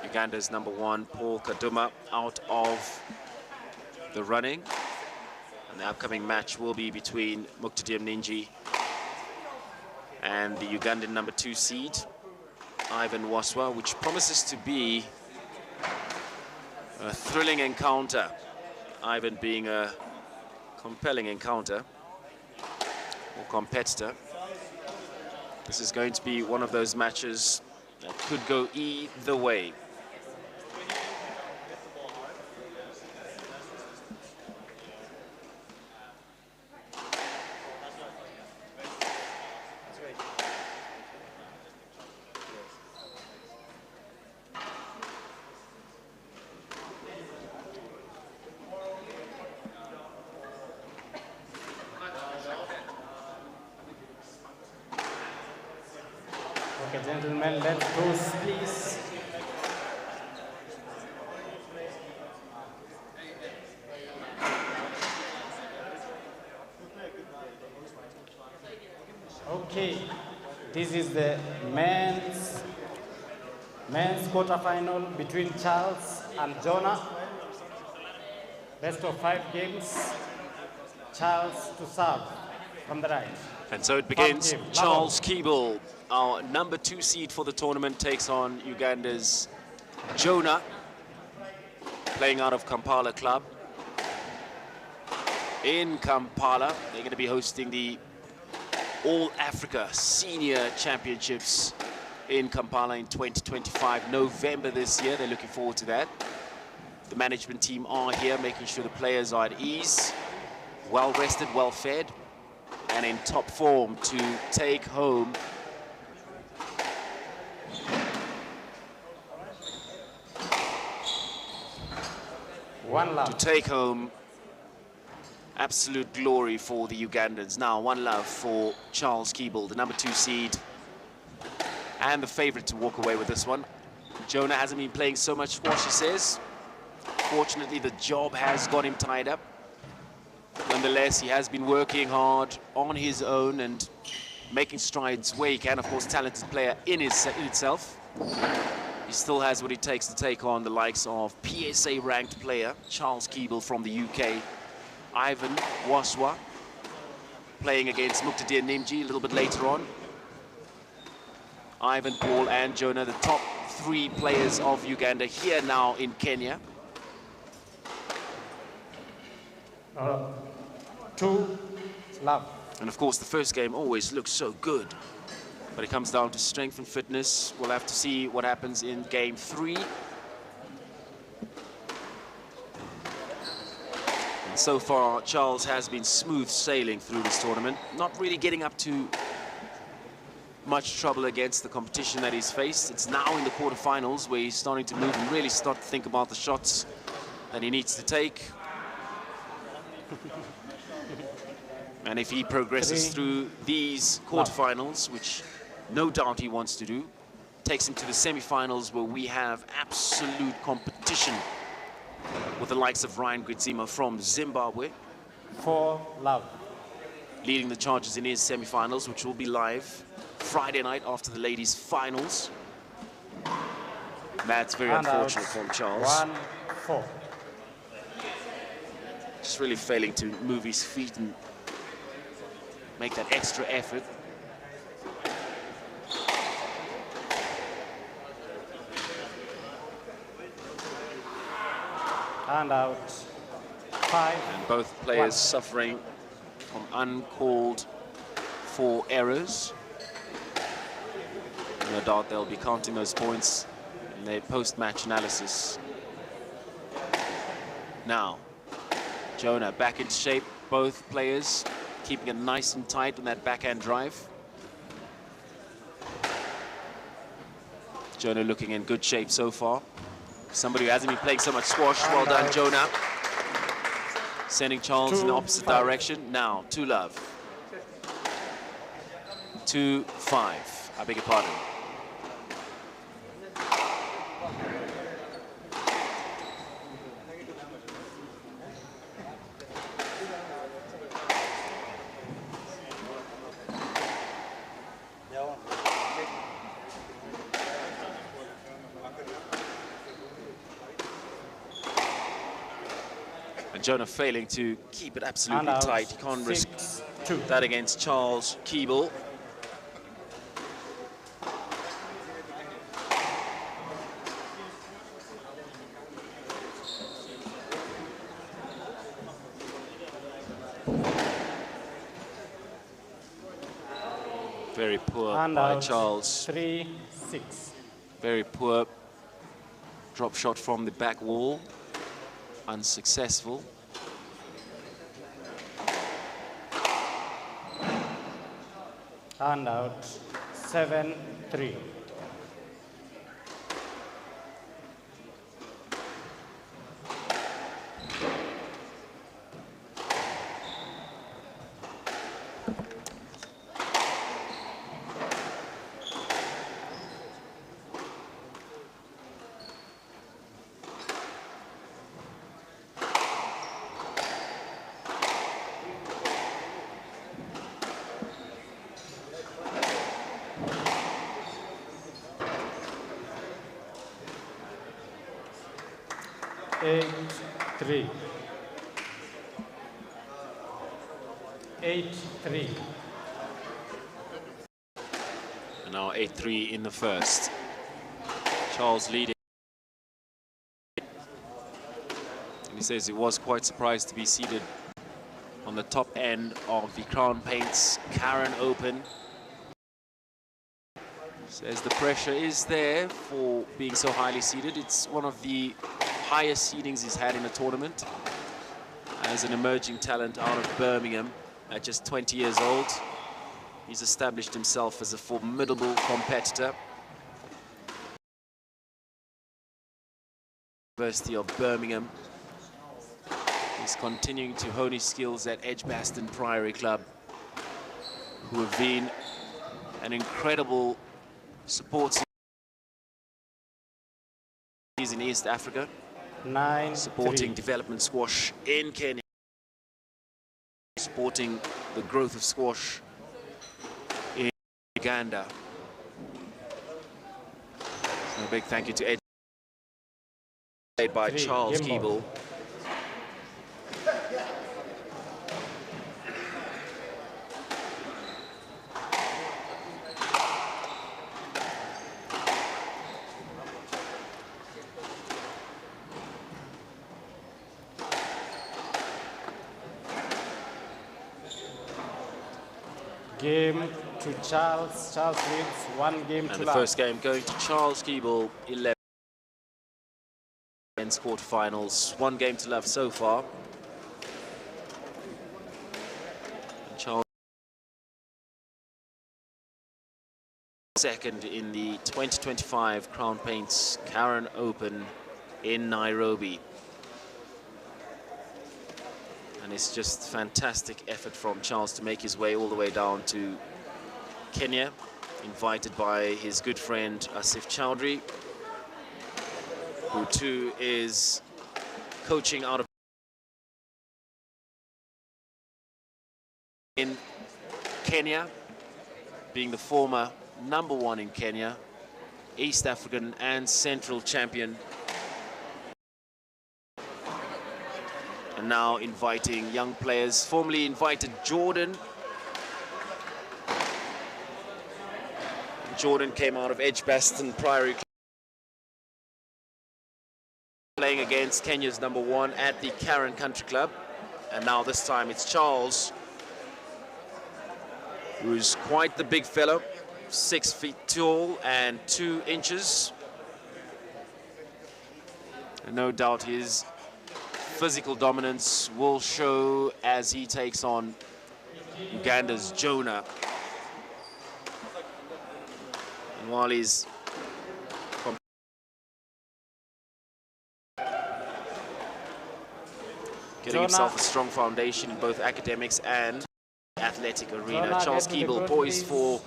Uganda's number 1, Paul Kaduma, out of the running. And the upcoming match will be between Muktadiem Ninji and the Ugandan number 2 seed, Ivan Waswa, which promises to be a thrilling encounter. Ivan being a compelling encounter or competitor. This is going to be one of those matches that could go either way. Okay, gentlemen, let's pause, please. Okay, this is the men's quarterfinal between Charles and Jonah. Best of 5 games. Charles to serve from the right. And so it begins. Charles Keeble, our number 2 seed for the tournament, takes on Uganda's Jonah, playing out of Kampala Club. In Kampala, they're going to be hosting the All Africa Senior Championships in Kampala in 2025, November this year. They're looking forward to that. The management team are here, making sure the players are at ease, well rested, well fed, and in top form to take home absolute glory for the Ugandans. Now, 1 love for Charles Keeble, the number 2 seed, and the favorite to walk away with this one. Jonah hasn't been playing so much squash, he says. Fortunately, the job has got him tied up. Nonetheless, he has been working hard on his own and making strides where he can. Of course, talented player in itself. He still has what it takes to take on the likes of PSA-ranked player Charles Keeble from the UK. Ivan Waswa playing against Muktadiem Nimji a little bit later on. Ivan, Paul and Jonah, the top 3 players of Uganda here now in Kenya. 2 love. And of course, the first game always looks so good. But it comes down to strength and fitness. We'll have to see what happens in game 3. And so far, Charles has been smooth sailing through this tournament. Not really getting up to much trouble against the competition that he's faced. It's now in the quarterfinals where he's starting to move and really start to think about the shots that he needs to take. And if he progresses through these quarterfinals, which no doubt he wants to do, takes him to the semifinals where we have absolute competition with the likes of Ryan Gritzima from Zimbabwe. 4 love. Leading the charges in his semifinals, which will be live Friday night after the ladies' finals. That's very unfortunate from Charles. 1-4. Just really failing to move his feet and make that extra effort. And out. 5. And both players suffering from uncalled for errors. No doubt they'll be counting those points in their post-match analysis. Now, Jonah back into shape. Both players keeping it nice and tight on that backhand drive. Jonah looking in good shape so far. Somebody who hasn't been playing so much squash. Well done, Jonah. Sending Charles in the opposite direction. Now, 2 love. 2-5. I beg your pardon. And Jonah failing to keep it absolutely And out. tight. He can't risk 6-2. that against Charles Keeble. Very poor And by out. Charles. 3-6. Very poor drop shot from the back wall. Unsuccessful. And out. 7-3. Eight, 3. 8-3. And now 8-3 in the first. Charles leading. And he says he was quite surprised to be seated on the top end of the Crown Paints Karen Open. Says the pressure is there for being so highly seeded. It's one of the highest seedings he's had in a tournament. As an emerging talent out of Birmingham at just 20 years old, he's established himself as a formidable competitor. University of Birmingham. He's continuing to hone his skills at Edgbaston Priory Club, who have been an incredible support in East Africa, 9-3. supporting development squash in Kenya, supporting the growth of squash in Uganda. So a big thank you to Ed, played by 3, Charles Gimble. Keeble. Game to Charles. Charles leads 1 game And to the love. first game going to Charles Keeble, 11 men's quarterfinals. 1 game to love so far. And Charles second in the 2025 Crown Paints Karen Open in Nairobi. And it's just fantastic effort from Charles to make his way all the way down to Kenya, invited by his good friend Asif Chowdhury, who too is coaching out of in Kenya, being the former #1 in Kenya, East African and Central champion. And now inviting young players, formerly invited Jordan. Jordan came out of Edgbaston Priory Club, playing against Kenya's #1 at the Karen Country Club. And now this time it's Charles, who's quite the big fellow, 6 feet tall and 2 inches. And no doubt his physical dominance will show as he takes on Uganda's Jonah. And while he's getting himself a strong foundation in both academics and athletic arena, Jonah, Charles get to the Keeble court, poised please. for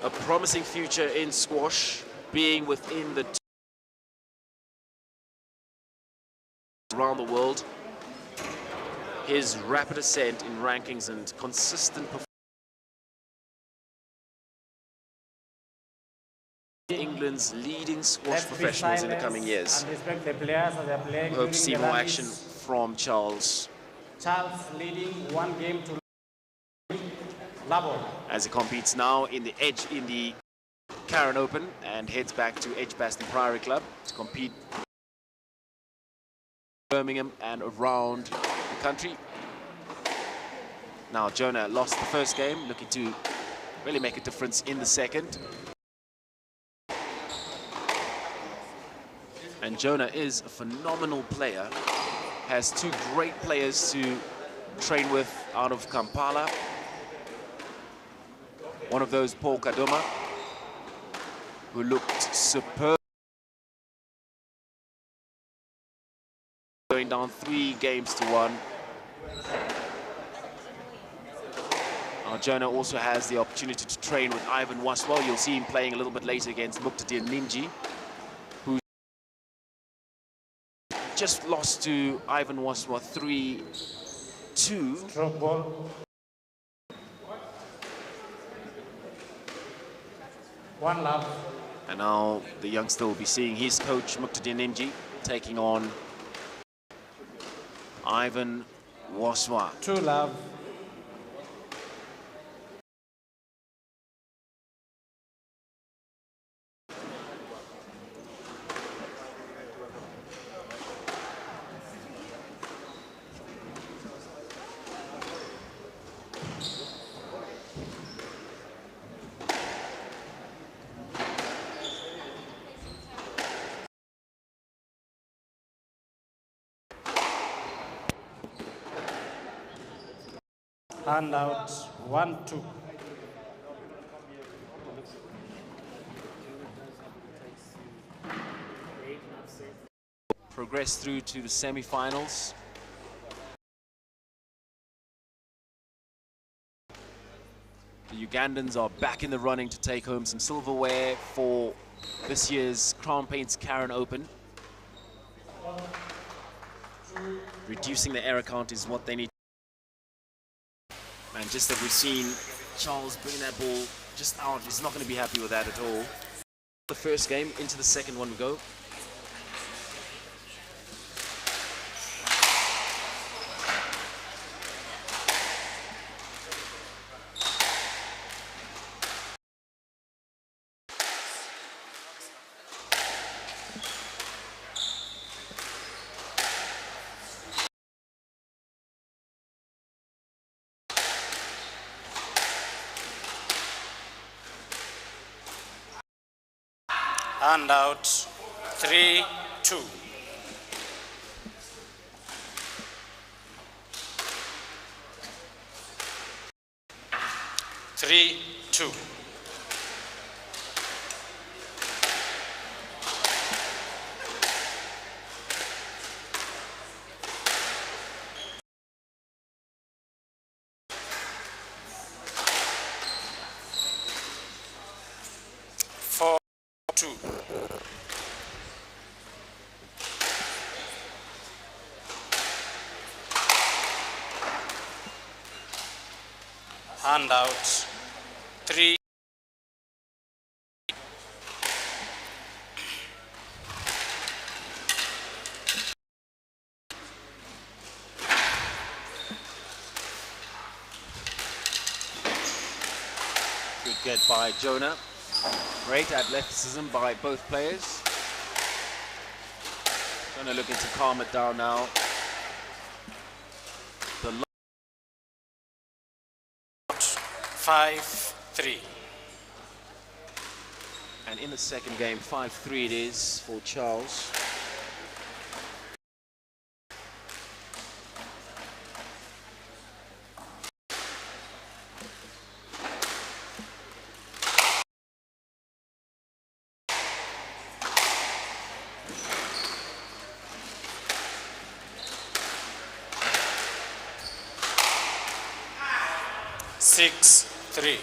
a promising future in squash, being within the around the world. His rapid ascent in rankings and consistent performance. England's leading squash Let's be professionals in the silent coming years. and respect the players as they are playing Hope to during see the more rallies. action from Charles Charles leading 1 game to love all. as he competes now in the Karen Open and heads back to Edgbaston Priory Club to compete in Birmingham and around the country. Now Jonah lost the first game, looking to really make a difference in the second. And Jonah is a phenomenal player, has 2 great players to train with out of Kampala. One of those, Paul Kadoma, who looked superb, going down 3 games to 1. Jonah also has the opportunity to train with Ivan Waswal. You'll see him playing a little bit later against Muqtadir Ninji, who just lost to Ivan Waswal 3-2. Stroke ball. 1 love. And now the youngster will be seeing his coach, Muqtadir Ninji, taking on Ivan Waswal. 2 love. Hand out 1-2. Progress through to the semi-finals. The Ugandans are back in the running to take home some silverware for this year's Crown Paints Karen Open. Reducing the error count is what they need. And just that we've seen Charles bring that ball just out. He's not going to be happy with that at all. The first game, into the second one we go. Hand out 3-2. Three, two. Four, two. Hand out 3. Good get by Jonah. Great athleticism by both players. Jonah looking to calm it down now. The 5-3. And in the second game, 5-3 it is for Charles. Six, 3.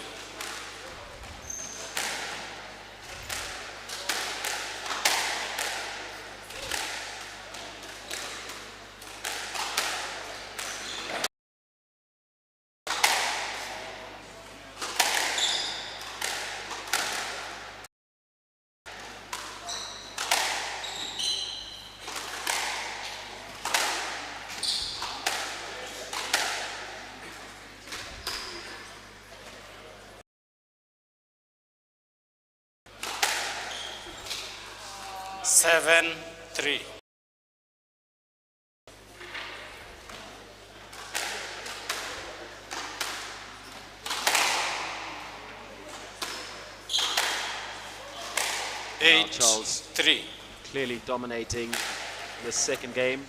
7-3. Now Charles 8-3. clearly dominating the second game.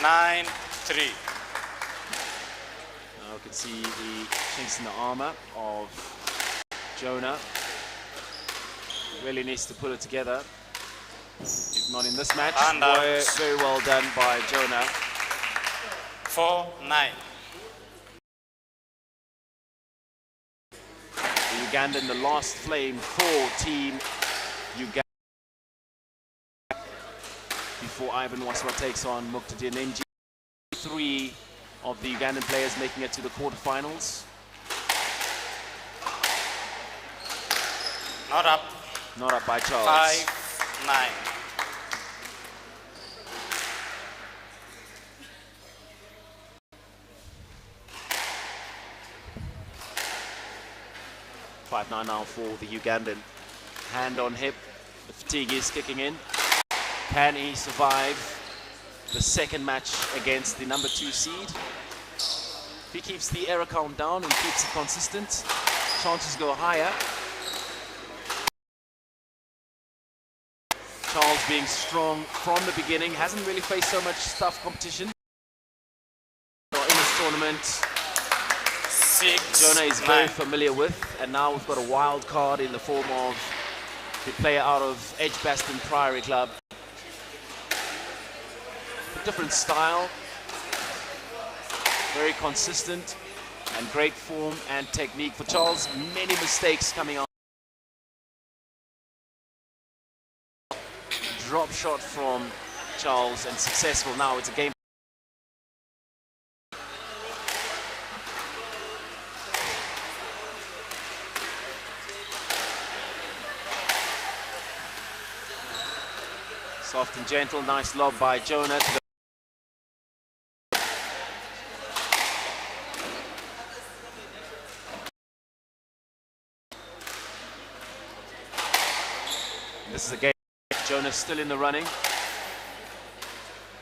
Nine, 3. Now we can see the chinks in the armor of Jonah. Really needs to put it together. If not in this match, And out. very well done by Jonah. 4-9. The Ugandan, the last flame for Team Uganda. Before Ivan Waswa takes on Muqtadir Nenji. 3 of the Ugandan players making it to the quarterfinals. Not up. Not up by Charles. 5-9. Five nine now for the Ugandan. Hand on hip. The fatigue is kicking in. Can he survive the second match against the number 2 seed? If he keeps the error count down and keeps it consistent, chances go higher. Charles being strong from the beginning, hasn't really faced so much tough competition in this tournament. 6, Jonah is 9. very familiar with, and now we've got a wild card in the form of the player out of Edgbaston Priory Club. Different style, very consistent, and great form and technique for Charles. Many mistakes coming out. Drop shot from Charles and successful. Now it's a game. Soft and gentle, nice lob by Jonah to the This is a game. Jonah's still in the running.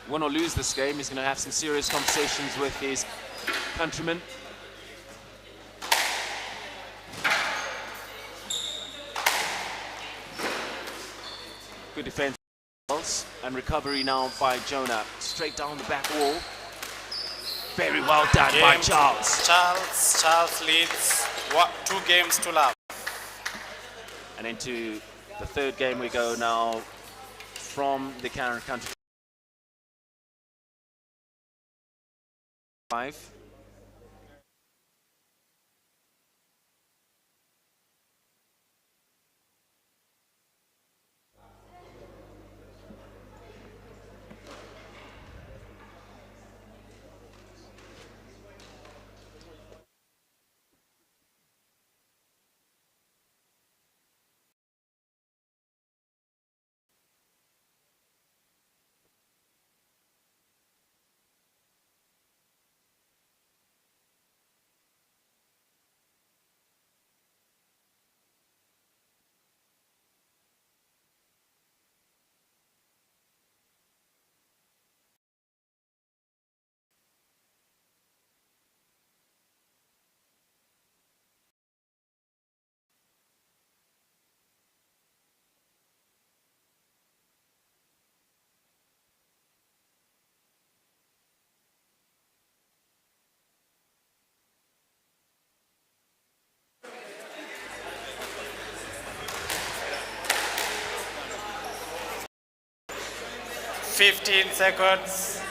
Win or lose this game, he's going to have some serious conversations with his countrymen. Good defense and recovery now by Jonah. Straight down the back wall. Very well done by Charles. Charles leads 2 games to love. And into the third game we go now from the current country. 5. Fifteen seconds.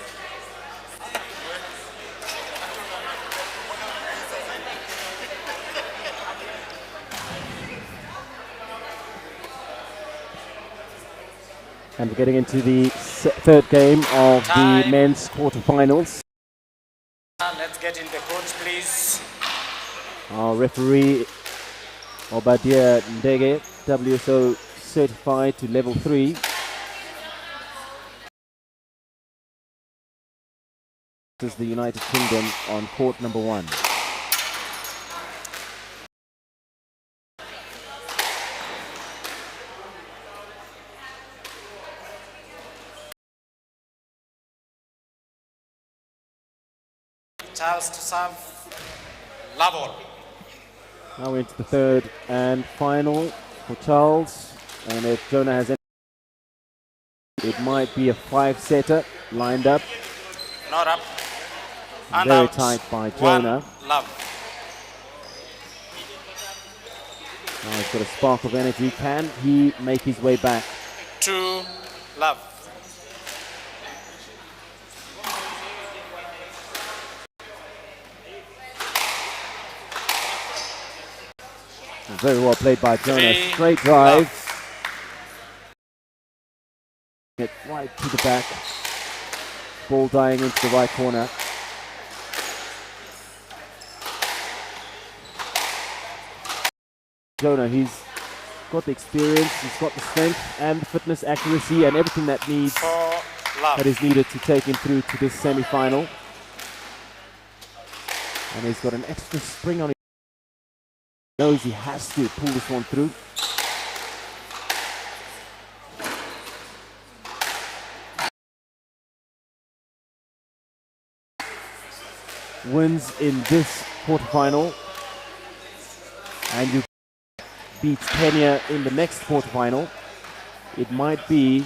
And we're getting into the third game of the men's quarterfinals. Let's get in the coach, please. Our referee, Obadia Ndege, WSO certified to level 3. This is the United Kingdom on court number 1. Charles to serve. Love all. Now into the third and final for Charles. And if Jonah has any, it might be a 5-setter lined up. Not up. And Very out. tight by One, Jonah. love. Now he's got a spark of energy. Can he make his way back? 2, love. Very well played by Jonah. 3, Straight drive. love. It right to the back. Ball dying into the right corner. Jonah, he's got the experience, he's got the strength and the fitness, accuracy and everything that is needed to take him through to this semi-final. And he's got an extra spring on him. He knows he has to pull this one through. Wins in this quarterfinal, and you beat Kenya in the next quarterfinal, it might be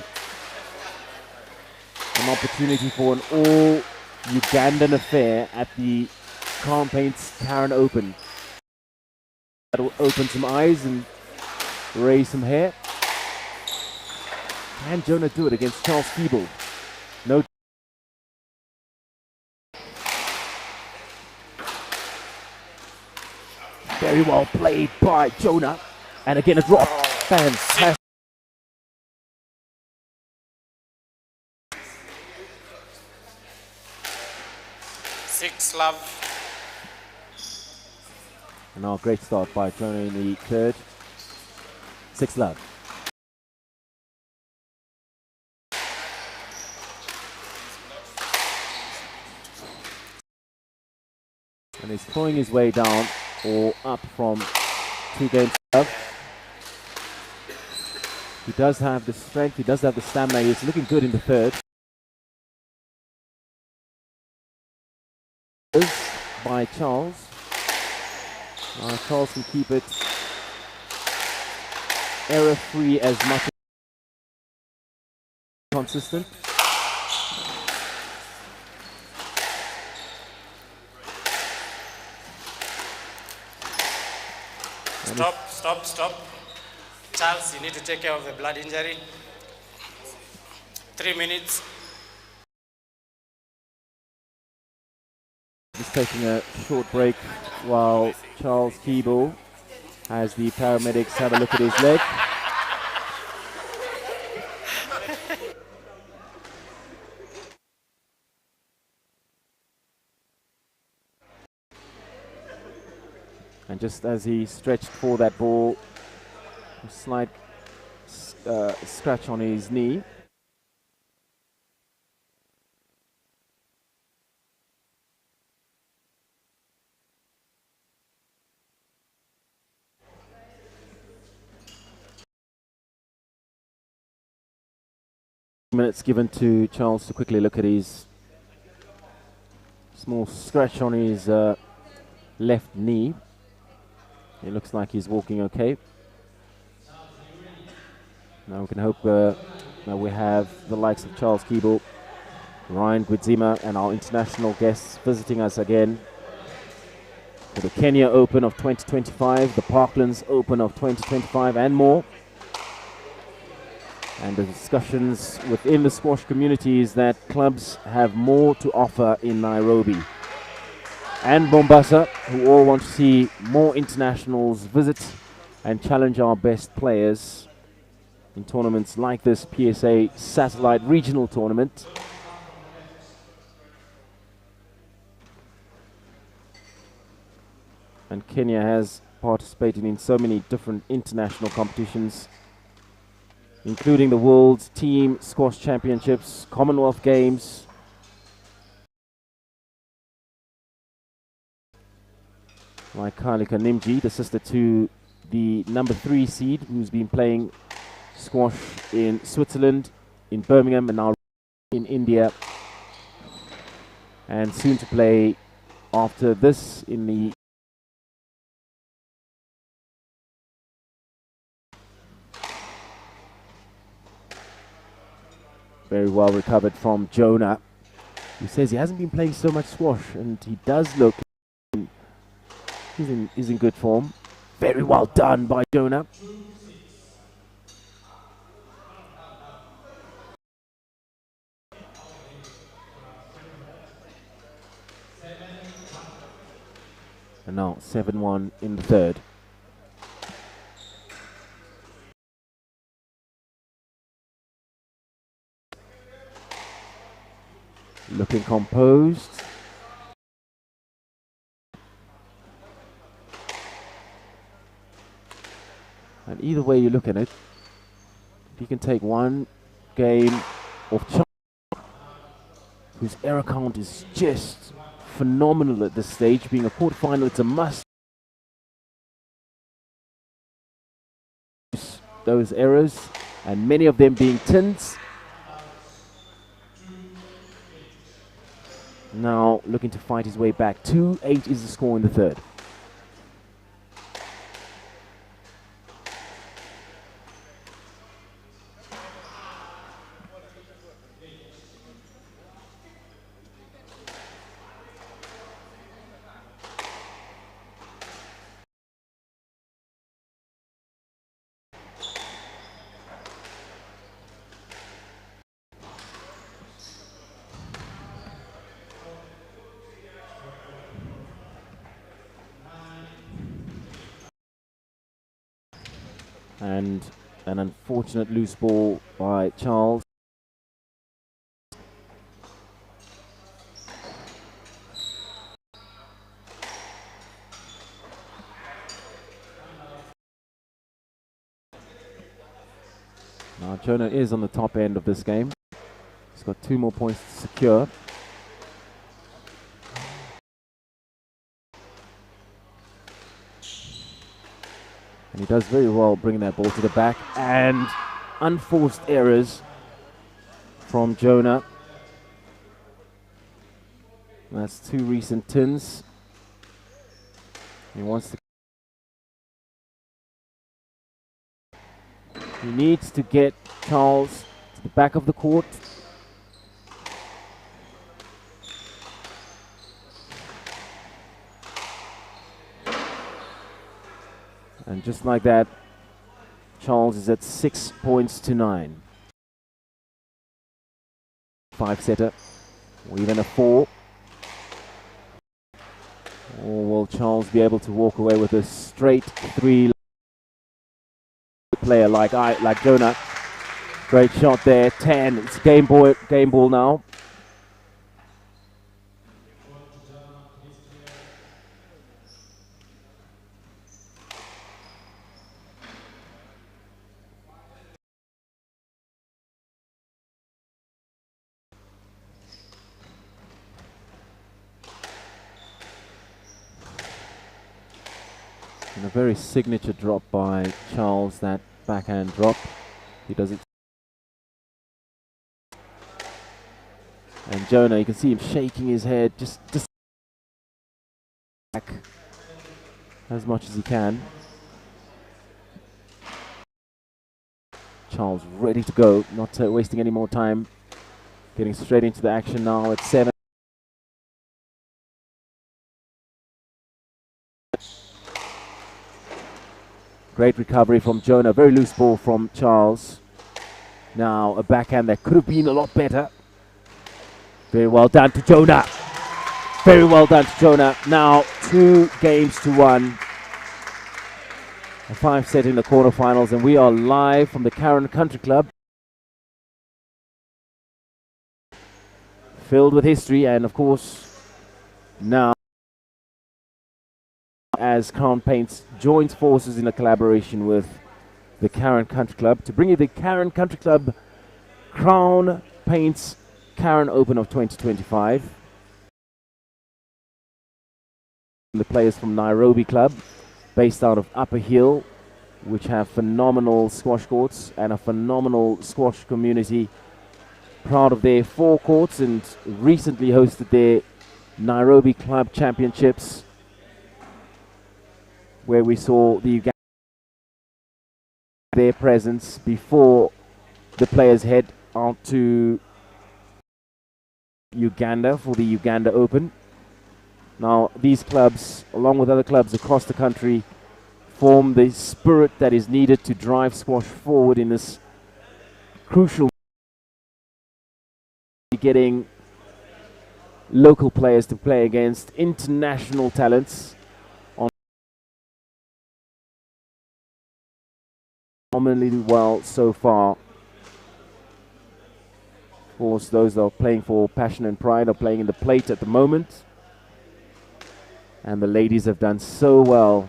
an opportunity for an all-Ugandan affair at the Calm Paints Karen Open. That'll open some eyes and raise some hair. Can Jonah do it against Charles Keeble? No. Very well played by Jonah. And again a drop. Fantastic. 6, love. And now a great start by Jonah in the third. 6 love. And he's throwing his way down or up from 2 games love. He does have the strength, he does have the stamina, he's looking good in the third. By Charles. Charles can keep it error-free as much as consistent. Stop. Charles, you need to take care of the blood injury. 3 minutes. Just taking a short break while Charles Keeble has the paramedics have a look at his leg. And just as he stretched for that ball, a slight scratch on his knee. Minutes given to Charles to quickly look at his small scratch on his left knee. It looks like he's walking okay. Now we can hope that we have the likes of Charles Keeble, Ryan Gwizima and our international guests visiting us again for the Kenya Open of 2025, the Parklands Open of 2025 and more. And the discussions within the squash community is that clubs have more to offer in Nairobi and Mombasa, who all want to see more internationals visit and challenge our best players in tournaments like this PSA Satellite Regional Tournament. And Kenya has participated in so many different international competitions, including the World Team Squash Championships, Commonwealth Games, like Kalika Nimji, the sister to the number 3 seed, who's been playing squash in Switzerland, in Birmingham, and now in India, and soon to play after this in the very well recovered from Jonah, who says he hasn't been playing so much squash, and he does look he's in good form. Very well done by Jonah. And now 7-1 in the third. Looking composed. And either way you look at it, if you can take one game of Charles, whose error count is just phenomenal at this stage, being a quarterfinal, it's a must. Those errors, and many of them being tins. Now looking to fight his way back. 2-8 is the score in the third. And an unfortunate loose ball by Charles. Now Jonah is on the top end of this game. He's got 2 more points to secure. And he does very well bringing that ball to the back, and unforced errors from Jonah. That's 2 recent tins. He wants to. He needs to get Charles to the back of the court. And just like that, Charles is at 6 points to 9. 5-setter, or even a 4. Or will Charles be able to walk away with a straight 3? Player like Jonah. Great shot there. 10. It's game ball now. And a very signature drop by Charles, that backhand drop. He does it. And Jonah, you can see him shaking his head, just back as much as he can. Charles ready to go, not wasting any more time. Getting straight into the action now at 7. Great recovery from Jonah. Very loose ball from Charles. Now a backhand that could have been a lot better. Very well done to Jonah. Very well done to Jonah. Now 2 games to 1. A 5-set in the quarterfinals, and we are live from the Karen Country Club. Filled with history, and of course now, as Crown Paints joins forces in a collaboration with the Karen Country Club to bring you the Karen Country Club Crown Paints Karen Open of 2025. the players from Nairobi Club, based out of Upper Hill, which have phenomenal squash courts and a phenomenal squash community. Proud of their 4 courts and recently hosted their Nairobi Club Championships, where we saw the Uganda their presence before the players head out to Uganda for the Uganda Open. Now, these clubs, along with other clubs across the country, form the spirit that is needed to drive squash forward in this crucial getting local players to play against international talents on phenomenally well so far. Of course, those that are playing for passion and pride are playing in the plate at the moment. And the ladies have done so well.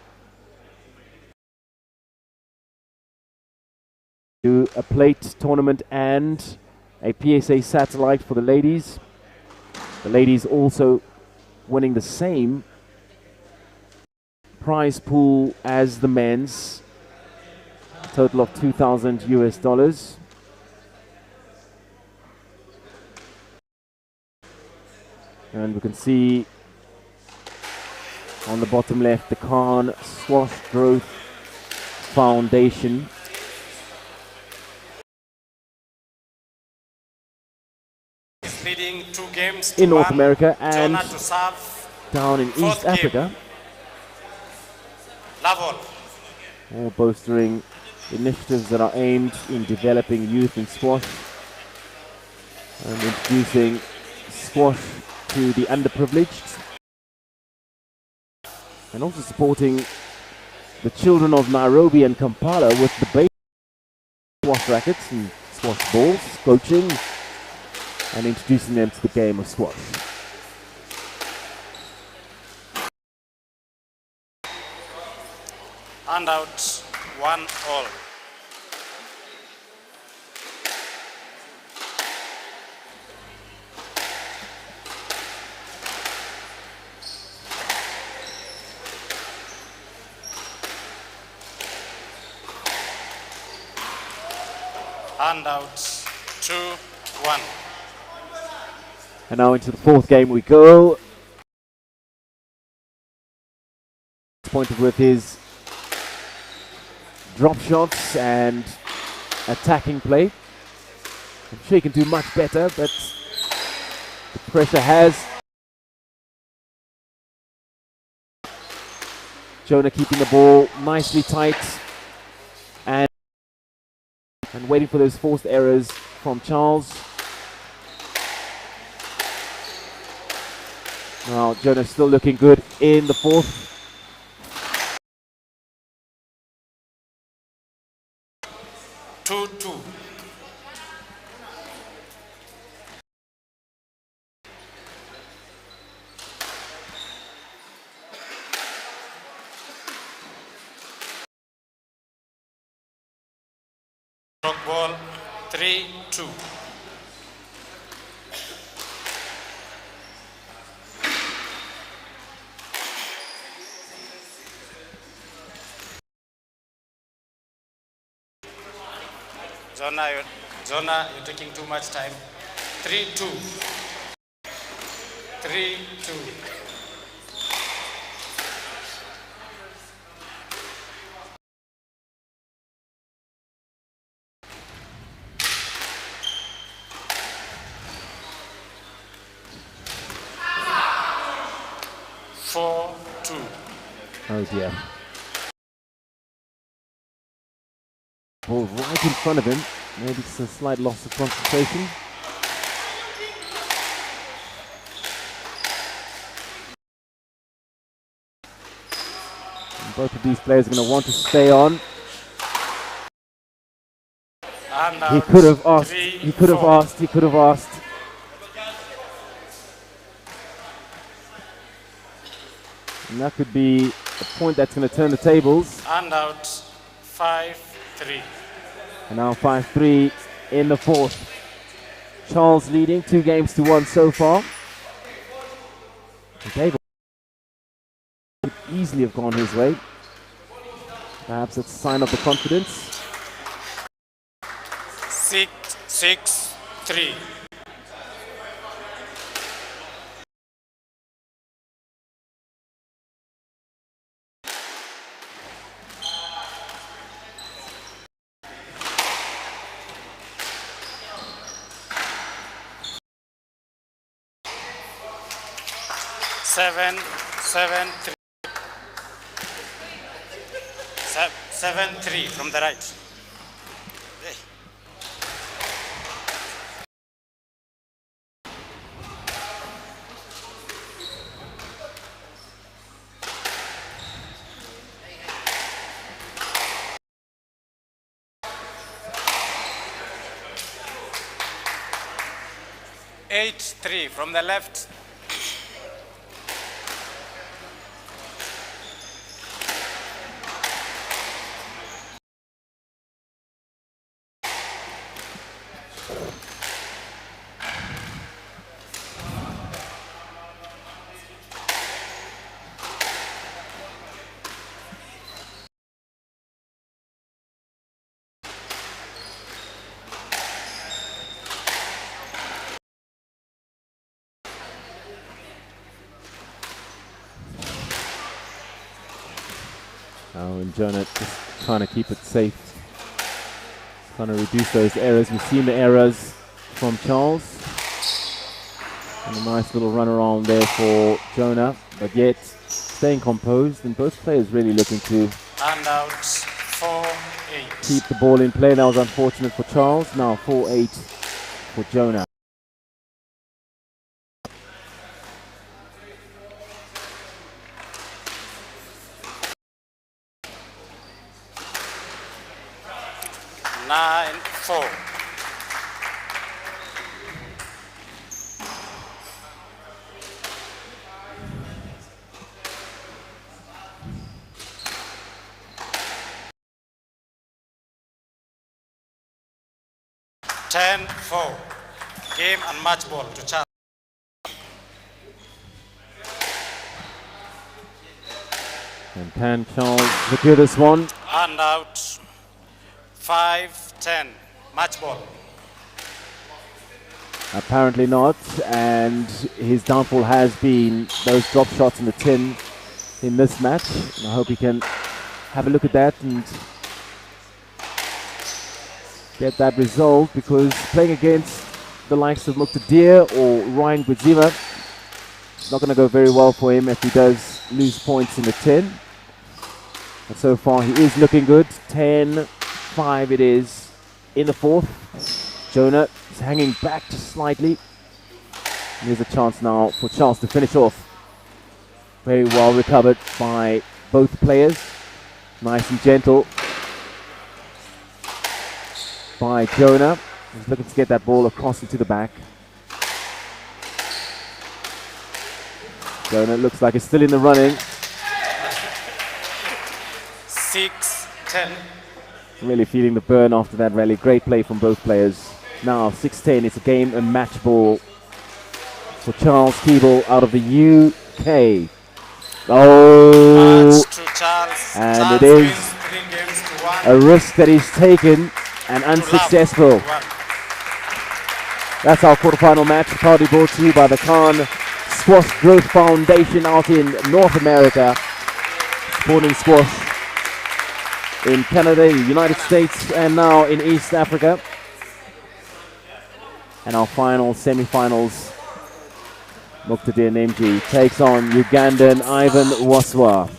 Do a plate tournament and a PSA satellite for the ladies. The ladies also winning the same prize pool as the men's, a total of $2,000 US. And we can see on the bottom left the Khan Squash Growth Foundation. Leading 2 games in North America and Jonah to serve. down in Fourth East game. Africa, Level. all bolstering initiatives that are aimed in developing youth in squash and introducing squash to the underprivileged, and also supporting the children of Nairobi and Kampala with the base squash rackets and squash balls, coaching, and introducing them to the game of squash. And out 1-all. And out 2-1. And now into the 4th game we go. Pointed with his drop shots and attacking play. I'm sure he can do much better, but the pressure has. Jonah keeping the ball nicely tight and waiting for those forced errors from Charles. Now Jonah still looking good in the 4th. Two. Rock ball 3-2. Jonah, you're taking too much time. 3-2. 3-2. Oh dear. Ball right in front of him. Maybe it's a slight loss of concentration. And both of these players are going to want to stay on. He could have asked. He could have asked. He could have asked. And that could be a point that's going to turn the tables. And out 5-3. And now 5-3 in the 4th. Charles leading 2-1 so far. And Dave easily have gone his way. Perhaps it's a sign of the confidence. 6-3. 7-3. 7-3 from the right. 8-3 from the left. Oh, and Jonah just trying to keep it safe, trying to reduce those errors. We've seen the errors from Charles. And a nice little run around there for Jonah, but yet staying composed, and both players really looking to And out 4-8. keep the ball in play. That was unfortunate for Charles. Now 4-8 for Jonah. Nine, 4. Ten, 4. Game and match ball to Charles. And can Charles secure this one? And out 5-10. Match ball. Apparently not, and his downfall has been those drop shots in the tin in this match. And I hope he can have a look at that and get that resolved, because playing against the likes of Muqtadir or Ryan Gudzima, it's not going to go very well for him if he does lose points in the tin. But so far he is looking good. 10-5 it is in the fourth. Jonah is hanging back just slightly. Here's a chance now for Charles to finish off. Very well recovered by both players. Nice and gentle by Jonah. He's looking to get that ball across into the back. Jonah looks like he's still in the running. 6-10. Really feeling the burn after that rally. Great play from both players. Now 6-10, it's a game and match ball for Charles Keeble out of the UK. Oh, Match to Charles. and Charles it is wins 3 games to 1. a risk that he's taken and unsuccessful. That's our quarterfinal match, proudly brought to you by the Khan Squash Growth Foundation out in North America, supporting squash in Canada, the United States, and now in East Africa. And our final semi-finals, Muqtadir Nemji takes on Ugandan Ivan Waswa.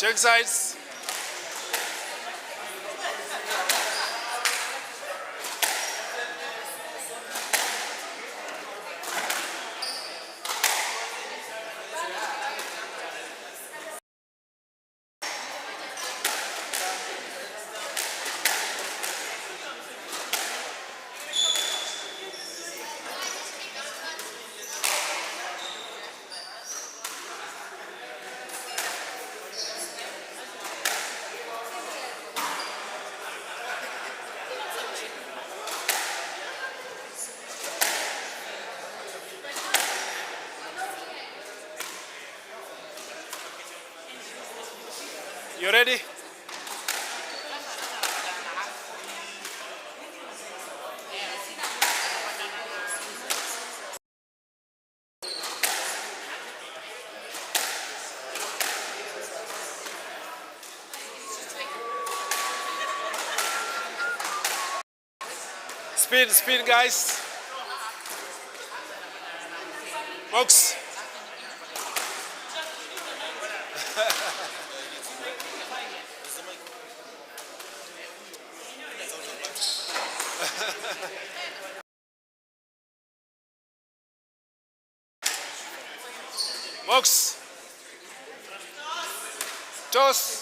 Check sides. You ready? Speed, guys. Box. Box. Toss.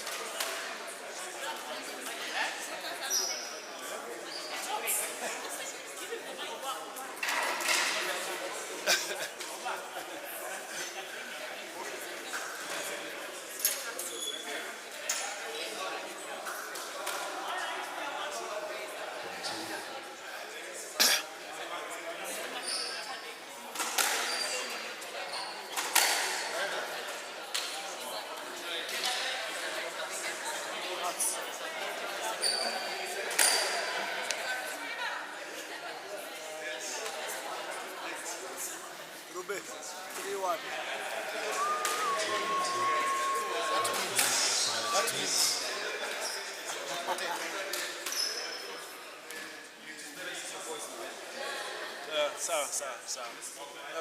Rube, 3-1. That means sawa.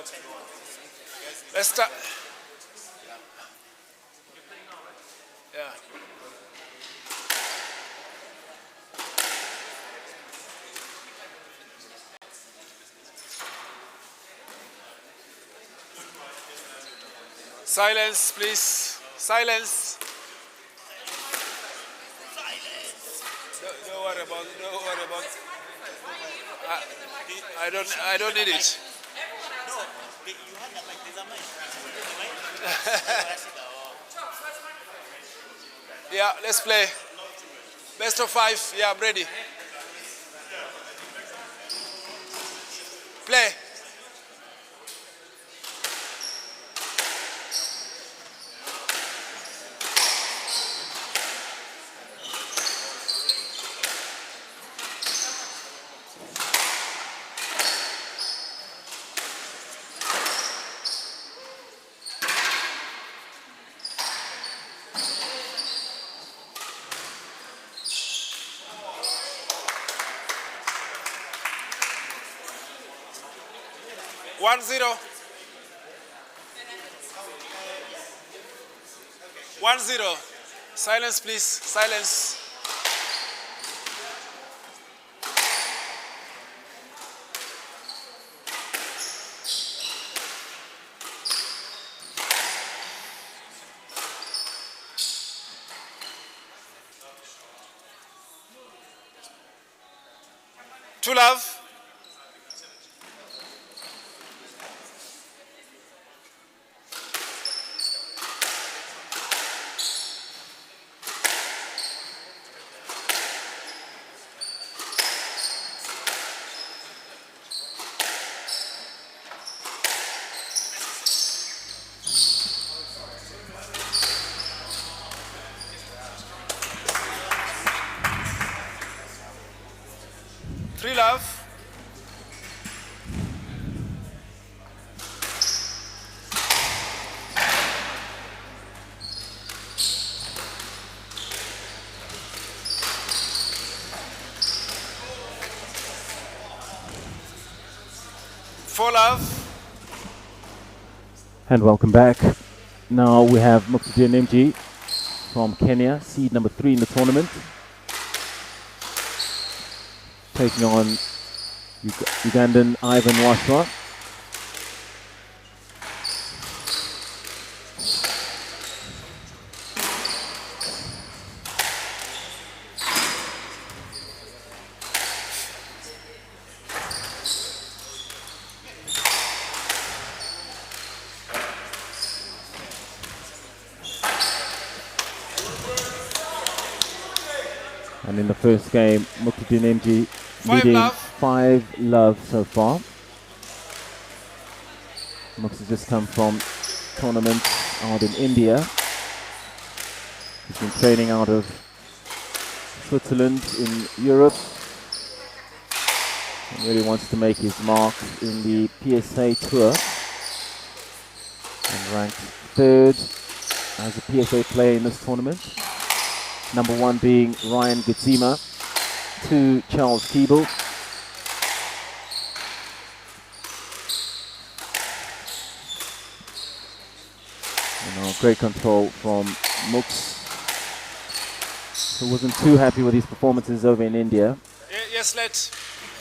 Okay. Let's start. Yeah. Silence, please. Silence. Don't worry about. I don't need it. Yeah, let's play. Best of 5. Yeah, I'm ready. Play. One zero. 1-0. Silence, please. Silence. To love. Three love. Four love. And welcome back. Now we have Muqtadir Nimji from Kenya, seed number 3 in the tournament, taking on Ugandan Ivan Washwa. And in the first game, Mukhtuddin MG leading 5-love so far. Mux has just come from tournaments out in India. He's been training out of Switzerland in Europe and really wants to make his mark in the PSA Tour. And ranked 3rd as a PSA player in this tournament. Number 1 being Ryan Gitsima, 2 Charles Keeble. Great control from Mux, who wasn't too happy with his performances over in India. Yes, let.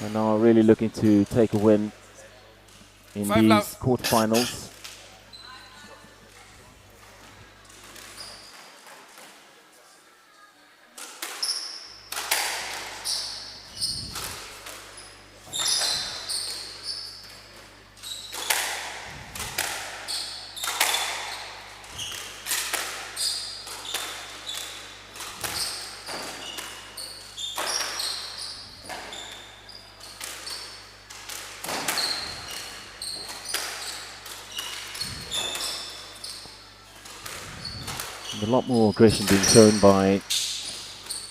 And now really looking to take a win in these quarterfinals. A lot more aggression being shown by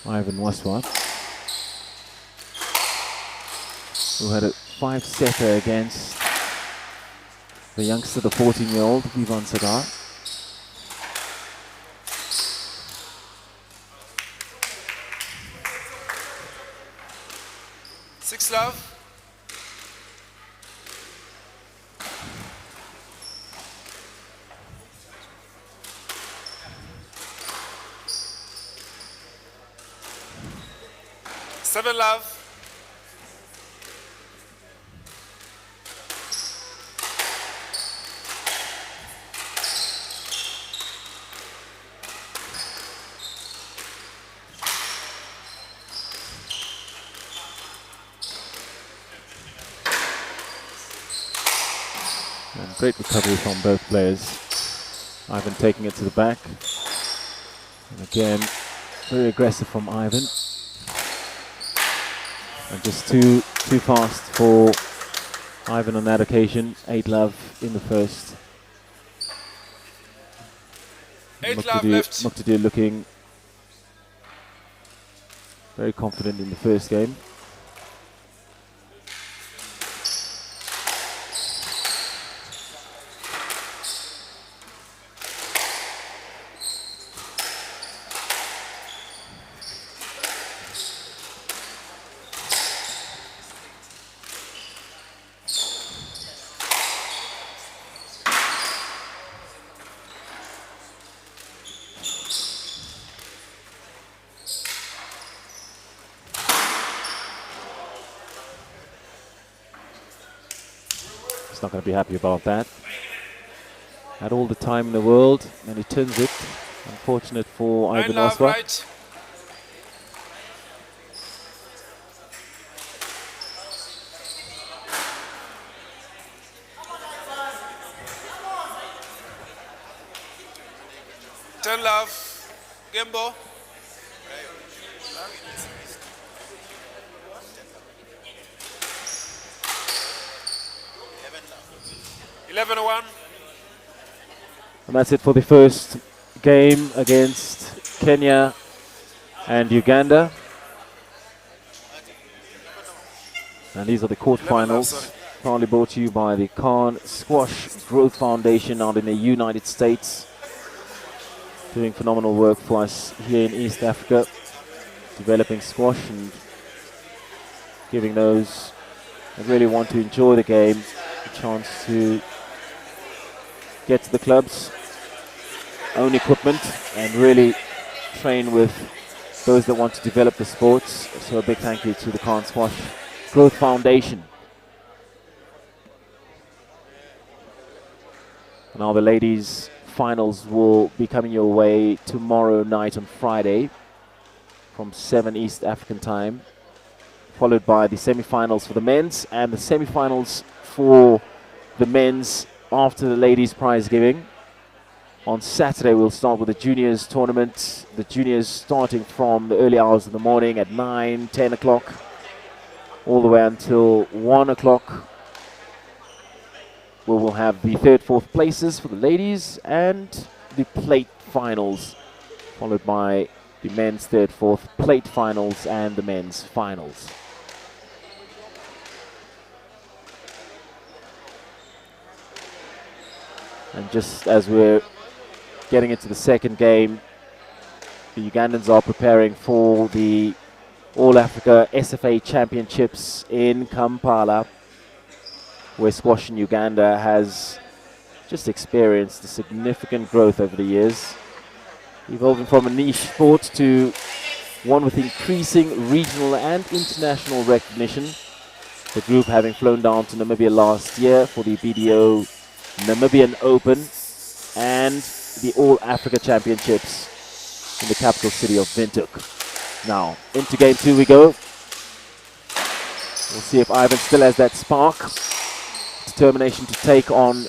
Ivan Waswa, who had a 5-setter against the youngster, the 14-year-old Vivan Sagar. Six love. Seven love. And great recovery from both players. Ivan taking it to the back. And again, very aggressive from Ivan. And just too fast for Ivan on that occasion. 8-love in the first. 8-love left. Mukhtuddin looking very confident in the first game. He's not going to be happy about that. Had all the time in the world, and he turns it. Unfortunate for Ivan Waswa. Right. Ten love. Gembo. 11-1. And that's it for the first game against Kenya and Uganda. And these are the quarterfinals, proudly brought to you by the Khan Squash Growth Foundation out in the United States. Doing phenomenal work for us here in East Africa, developing squash and giving those that really want to enjoy the game a chance to get to the club's own equipment and really train with those that want to develop the sports. So a big thank you to the Khan Squash Growth Foundation. Now the ladies' finals will be coming your way tomorrow night on Friday from 7 East African time, followed by the semi-finals for the men's and the semi-finals for the men's after the ladies' prize giving. On Saturday we'll start with the juniors tournament, the juniors starting from the early hours of the morning at 9, 10 o'clock, all the way until 1 o'clock. We will have the third, fourth places for the ladies and the plate finals, followed by the men's third, fourth plate finals and the men's finals. And just as we're getting into the second game, the Ugandans are preparing for the All Africa SFA Championships in Kampala, where squash in Uganda has just experienced a significant growth over the years, evolving from a niche sport to one with increasing regional and international recognition. The group having flown down to Namibia last year for the BDO Namibian Open and the All Africa Championships in the capital city of Windhoek. Now, into game 2 we go. We'll see if Ivan still has that spark, determination to take on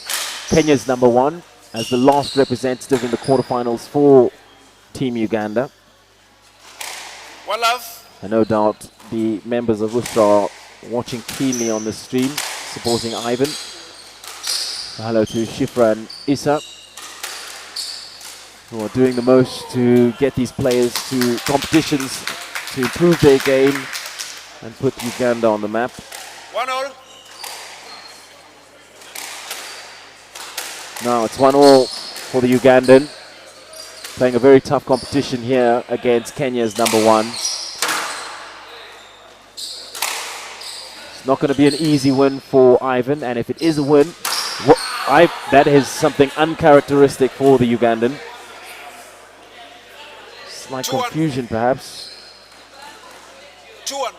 Kenya's number 1 as the last representative in the quarterfinals for Team Uganda. One love. And no doubt the members of Ustra are watching keenly on the stream, supporting Ivan. Hello to Shifra and Issa, who are doing the most to get these players to competitions to improve their game and put Uganda on the map. 1-1. Now it's 1-1 for the Ugandan, playing a very tough competition here against Kenya's number 1. It's not going to be an easy win for Ivan, and if it is a win, that is something uncharacteristic for the Ugandan. Slight confusion perhaps. 2-1.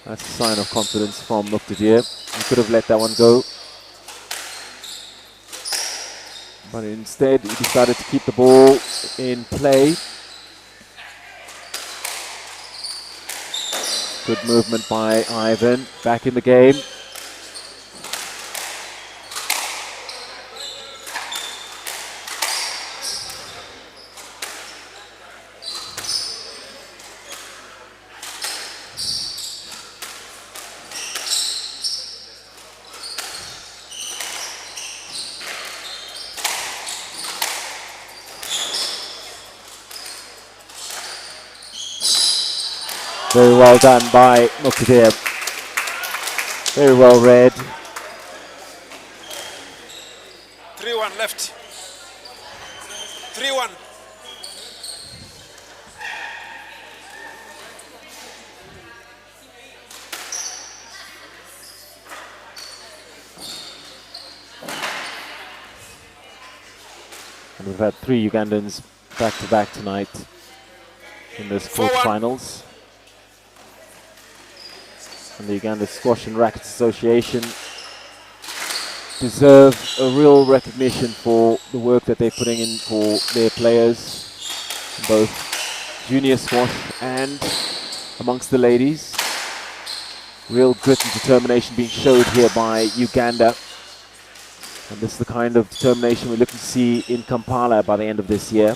That's a sign of confidence from Muqtadir. He could have let that one go, but instead he decided to keep the ball in play. Good movement by Ivan, back in the game. Very well done by Muqtadir. Very well read. 3-1 left. 3-1. And we've had 3 Ugandans back-to-back tonight in this quarterfinals. And the Uganda Squash and Rackets Association deserve a real recognition for the work that they're putting in for their players, both junior squash and amongst the ladies. Real grit and determination being showed here by Uganda. And this is the kind of determination we're looking to see in Kampala by the end of this year.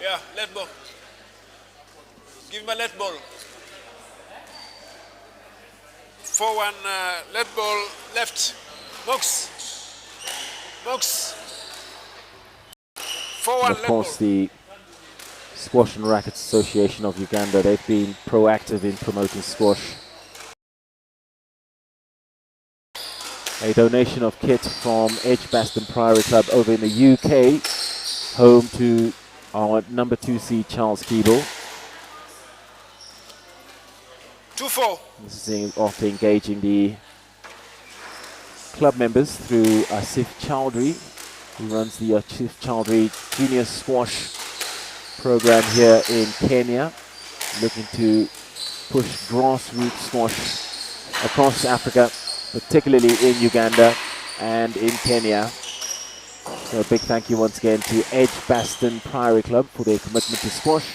Yeah, let ball. Give him a let ball. 4-1 let ball left. Box. 4-1 And of course the Squash and Rackets Association of Uganda, they've been proactive in promoting squash. A donation of kit from Edgbaston Priory Club over in the UK, home to our number 2 seed Charles Keeble. 2-4. This is after engaging the club members through Asif Chowdhury, who runs the Asif Chowdhury Junior Squash program here in Kenya, looking to push grassroots squash across Africa, particularly in Uganda and in Kenya. So a big thank you once again to Edgbaston Priory Club for their commitment to squash.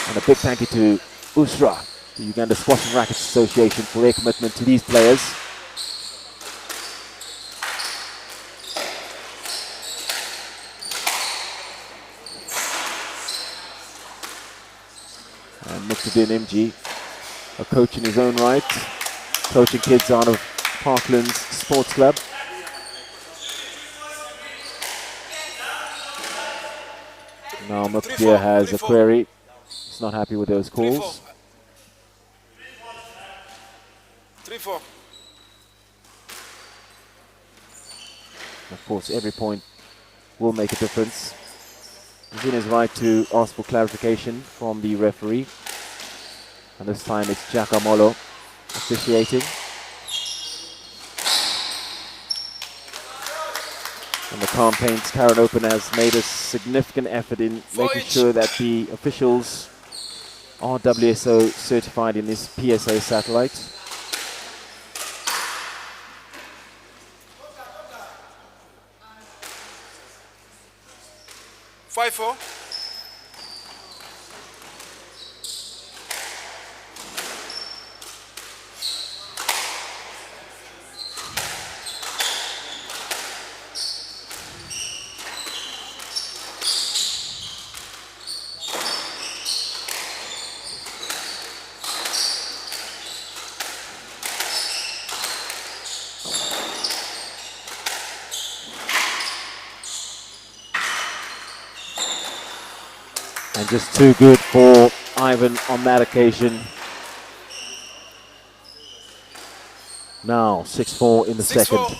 And a big thank you to USRA, the Uganda Squash and Rackets Association, for their commitment to these players. And Muqtadir MG, a coach in his own right, coaching kids out of Parklands Sports Club. Now Muqtadir has a query. He's not happy with those calls. 3-4. Of course, every point will make a difference. He's in his right to ask for clarification from the referee. And this time it's Giacomo officiating. And the campaign's Karen Open has made a significant effort in making sure that the officials are WSO certified in this PSA satellite. Five, 4. And just too good for Ivan on that occasion. Now 6-4 in the second. 6-4.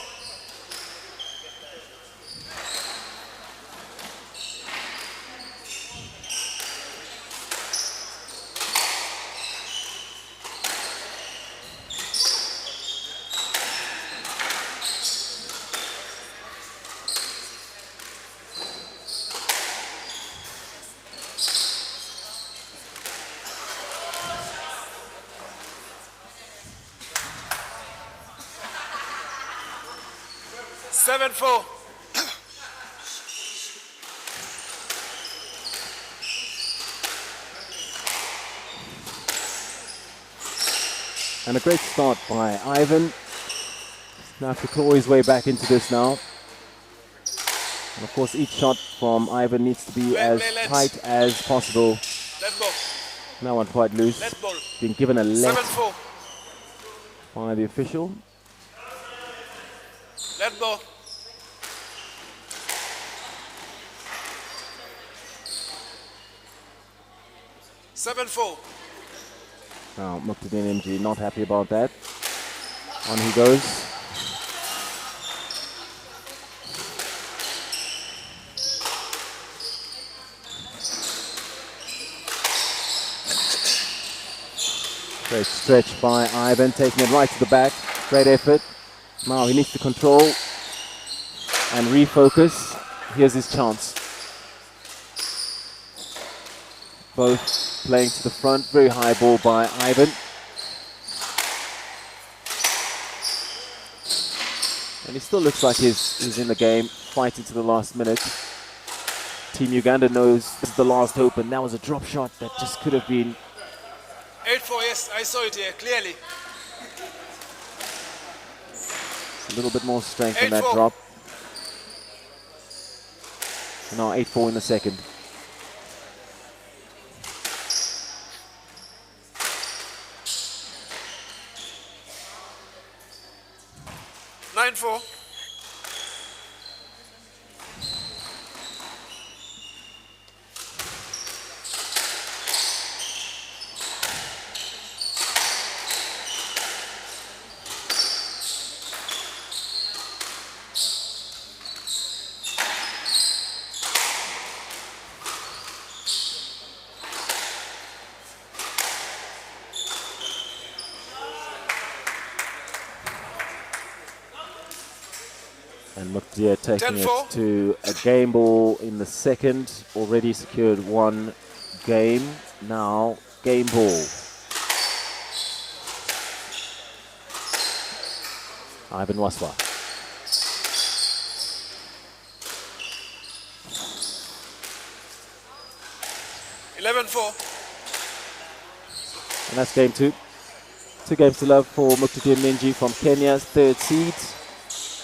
And a great start by Ivan. Now have to claw his way back into this now. And of course each shot from Ivan needs to be as tight as possible. Let ball. Now one quite loose. Let ball. Being given a let 7-4. by the official. Let ball. Seven-4. Now Muqtadir MG not happy about that. On he goes. Great stretch by Ivan, taking it right to the back. Great effort. Now he needs to control and refocus. Here's his chance. Both playing to the front, very high ball by Ivan. And he still looks like he's in the game, fighting to the last minute. Team Uganda knows this is the last hope, and that was a drop shot that just could have been 8-4, yes, I saw it here, clearly. a little bit more strength in that drop. So now 8-4 in the second. Nine-4. Muktia taking 10-4. it to a game ball in the second. Already secured one game. Now game ball. Ivan Waswa. And that's game two. 2 games to love for Muktia Ninji from Kenya's third seed.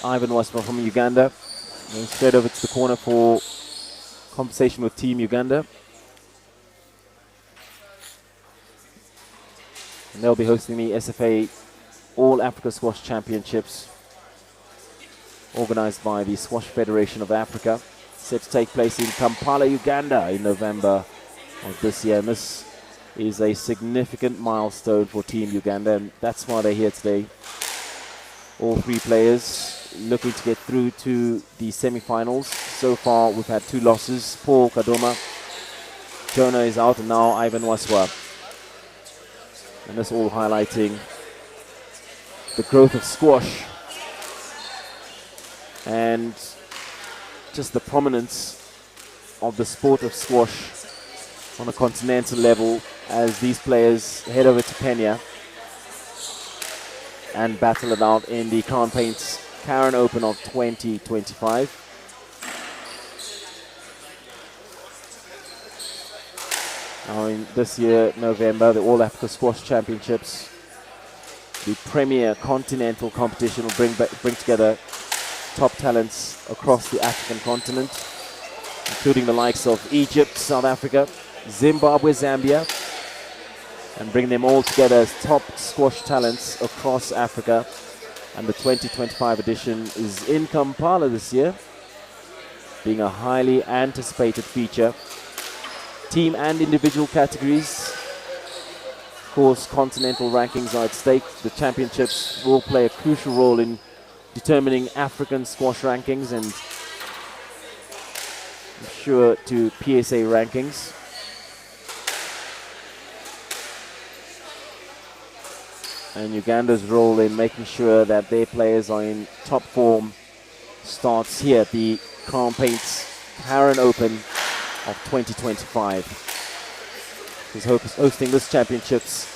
Ivan Waswa from Uganda. Going straight over to the corner for conversation with Team Uganda. And they'll be hosting the SFA All Africa Squash Championships, organized by the Squash Federation of Africa, set to take place in Kampala, Uganda in November of this year. And this is a significant milestone for Team Uganda, and that's why they're here today. All 3 players looking to get through to the semi-finals. So far, we've had 2 losses. Paul Kadoma, Jonah is out, and now Ivan Waswa. And this all highlighting the growth of squash and just the prominence of the sport of squash on a continental level as these players head over to Kenya and battle it out in the Crown Paints Karen Open of 2025. Now in this year, November, the All Africa Squash Championships, the premier continental competition, will bring together top talents across the African continent, including the likes of Egypt, South Africa, Zimbabwe, Zambia, and bring them all together as top squash talents across Africa. And the 2025 edition is in Kampala this year, being a highly anticipated feature. Team and individual categories. Of course, continental rankings are at stake. The championships will play a crucial role in determining African squash rankings and I'm sure to PSA rankings. And Uganda's role in making sure that their players are in top form starts here at the Crown Paints Karen Open of 2025. Who's hosting this championships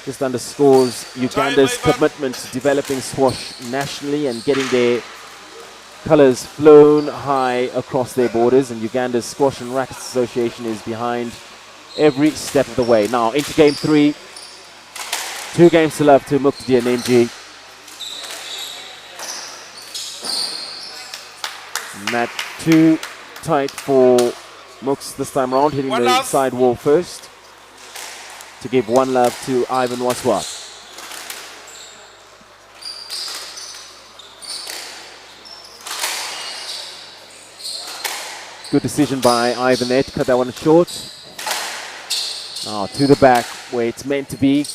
just underscores Uganda's commitment to developing squash nationally and getting their colors flown high across their borders. And Uganda's Squash and Rackets Association is behind every step of the way. Now into game 3. 2 games to love to Muktia Ninji. Mat too tight for Mooks this time around, hitting the side wall first to give 1 love to Ivan Waswa. Good decision by Ivan there to cut that one short. Now to the back where it's meant to be.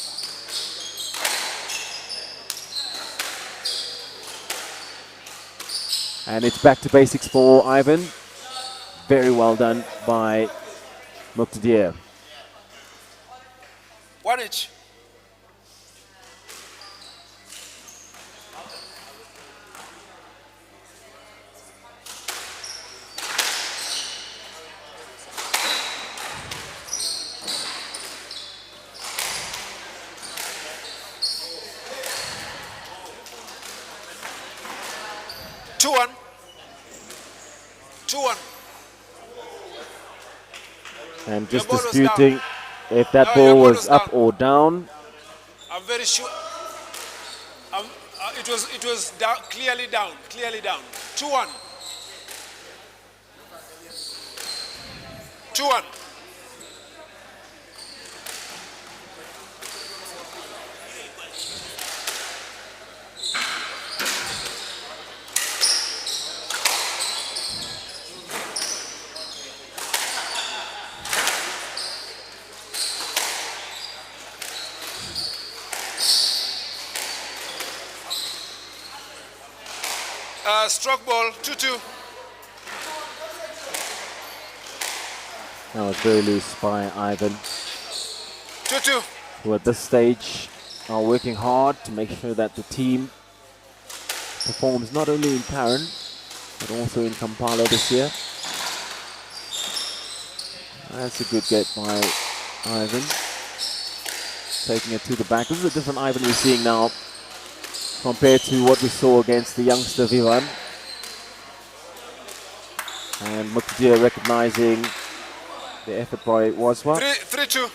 And it's back to basics for Ivan. Very well done by Muktia. 1 each. And just disputing if that ball was up or down. I'm very sure. It was down, clearly down. 2-1. 2-1. Stroke ball, 2-2. That was very loose by Ivan. 2-2. Who at this stage are working hard to make sure that the team performs not only in Karen, but also in Kampala this year. That's a good get by Ivan. Taking it to the back. This is a different Ivan we're seeing now compared to what we saw against the youngster Vivan. And Muktia recognizing the effort by Waswa. 3-2.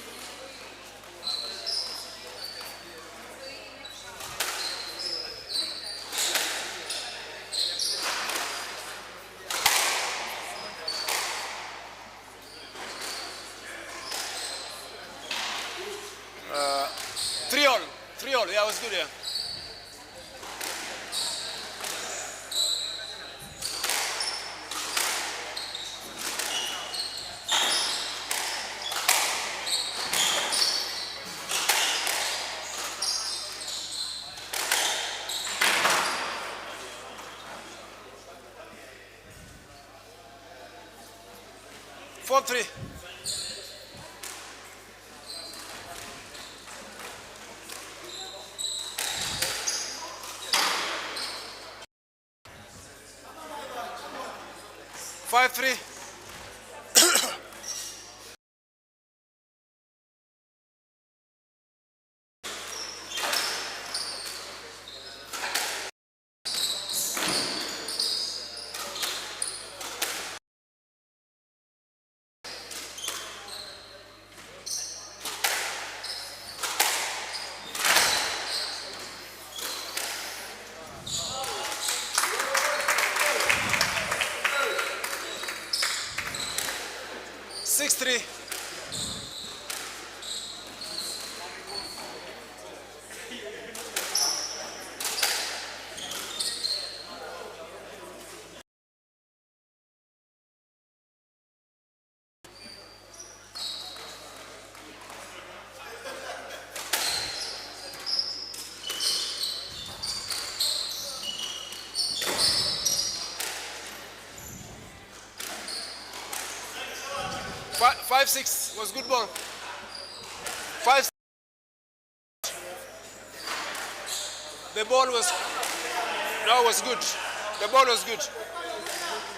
Three all. 3-all. Yeah, it was good, yeah. Four, 3. Five, 3. 6-3. 5-6 was good ball. 5. The ball was good. The ball was good.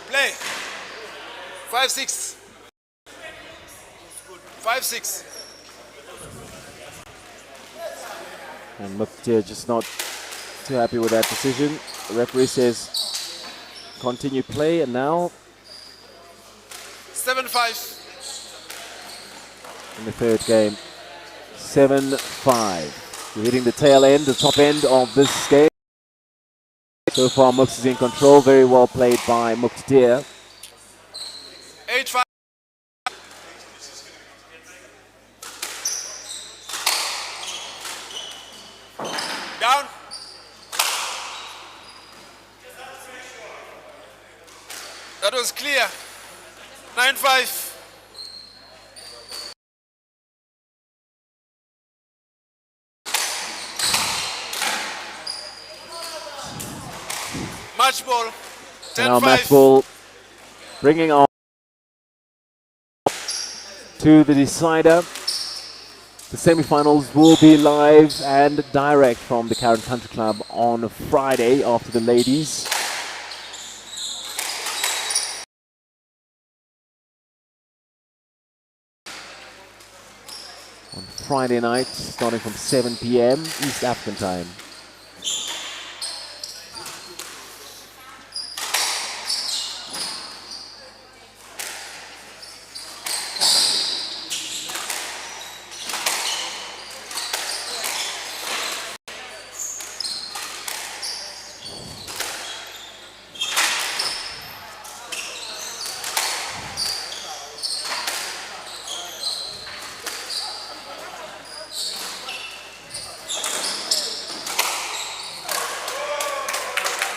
Play. 5-6. 5-6. And Muktia just not too happy with that decision. The referee says continue play, and now 7-5. in the third game, 7-5. We're hitting the tail end, the top end of this game. So far, Mux is in control. Very well played by Muktia. 8-5. Down. That was clear. 9-5. Match ball. Now 10-5. match ball, bringing on to the decider. The semi-finals will be live and direct from the Karen Country Club on Friday after the ladies. On Friday night, starting from 7 p.m. East African time.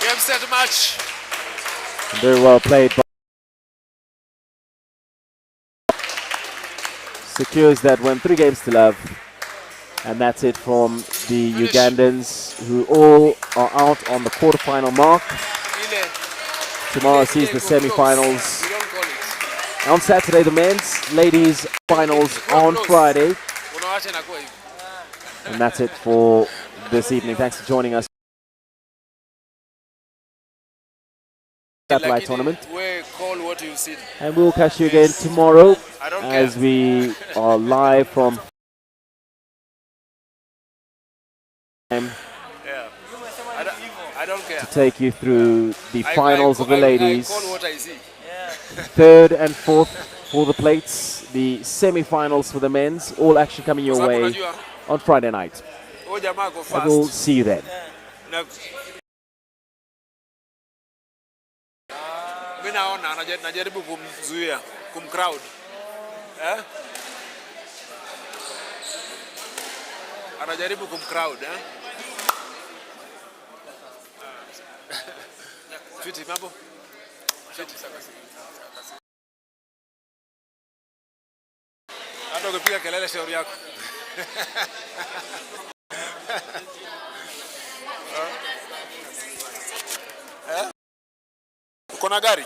Game set match. Very well played. Secures that one, 3 games to love. And that's it from the Ugandans, who all are out on the quarterfinal mark. Tomorrow sees the semi-finals on Saturday, the men's, ladies finals on Friday. And that's it for this evening. Thanks for joining us. satellite tournament. We call what you see. And we'll catch you again tomorrow I don't as care. we are live from Yeah. I don't care. to take you through the finals of the I ladies. call what I see. Third and fourth for the plates, the semi-finals for the men's, all action coming your Sababu way unajua, on Friday night. huyo jamaa ako And we'll fast. see you then. Na mimi naona najaribu kumzuia, kumcrowd. Anajaribu kumcrowd, Fiti mambo? Fiti. Hata ukipiga kelele shauri yako. Uko na gari?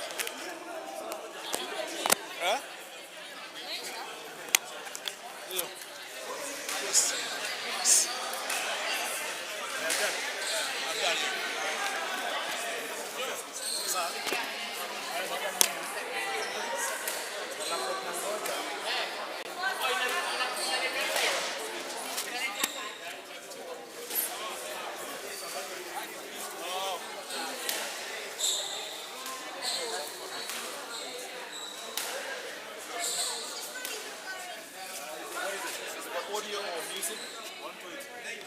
Audio or music?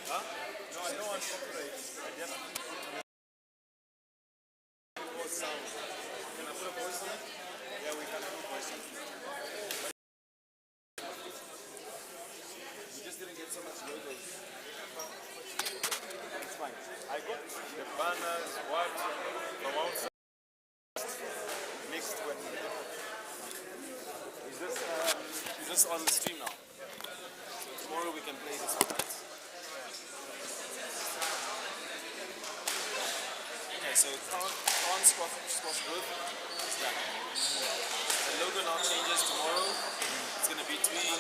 Huh? No, I don't want copyright. I just sound. Can I put a voice on it? Yeah, we can put a voice on it. We just didn't get so much logos. It's fine. I got the banners, what, from outside. Mixed when. Is this on the stream now? Tomorrow we can play this one, right? Okay, so Khan squash group is done. The logo now changes tomorrow. It's going to be between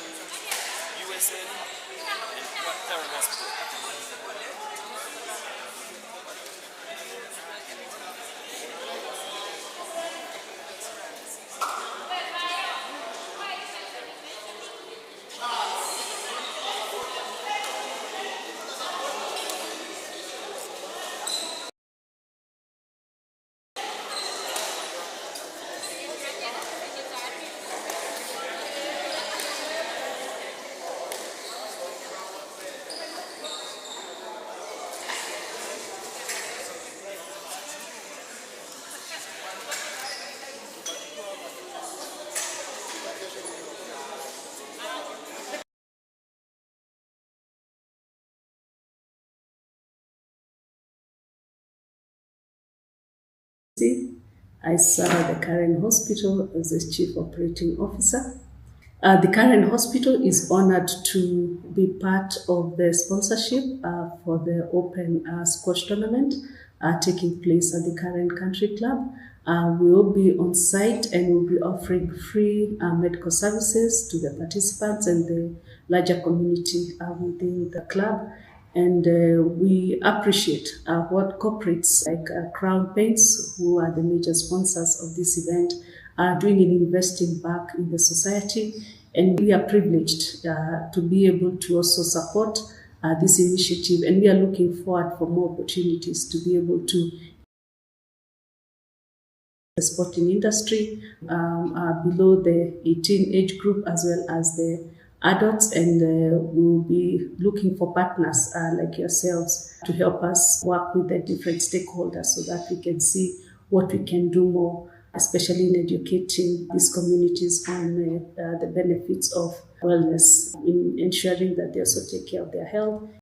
USN and Karen Hospital. I serve at the Karen Hospital as the Chief Operating Officer. The Karen Hospital is honored to be part of the sponsorship for the Open Squash Tournament taking place at the Karen Country Club. We will be on site and we'll be offering free medical services to the participants and the larger community within the club. And we appreciate what corporates like Crown Paints, who are the major sponsors of this event, are doing in investing back in the society. And we are privileged to be able to also support this initiative. And we are looking forward for more opportunities to be able to the sporting industry below the 18 age group as well as the adults, and we'll be looking for partners like yourselves to help us work with the different stakeholders so that we can see what we can do more, especially in educating these communities on the benefits of wellness, in ensuring that they also take care of their health.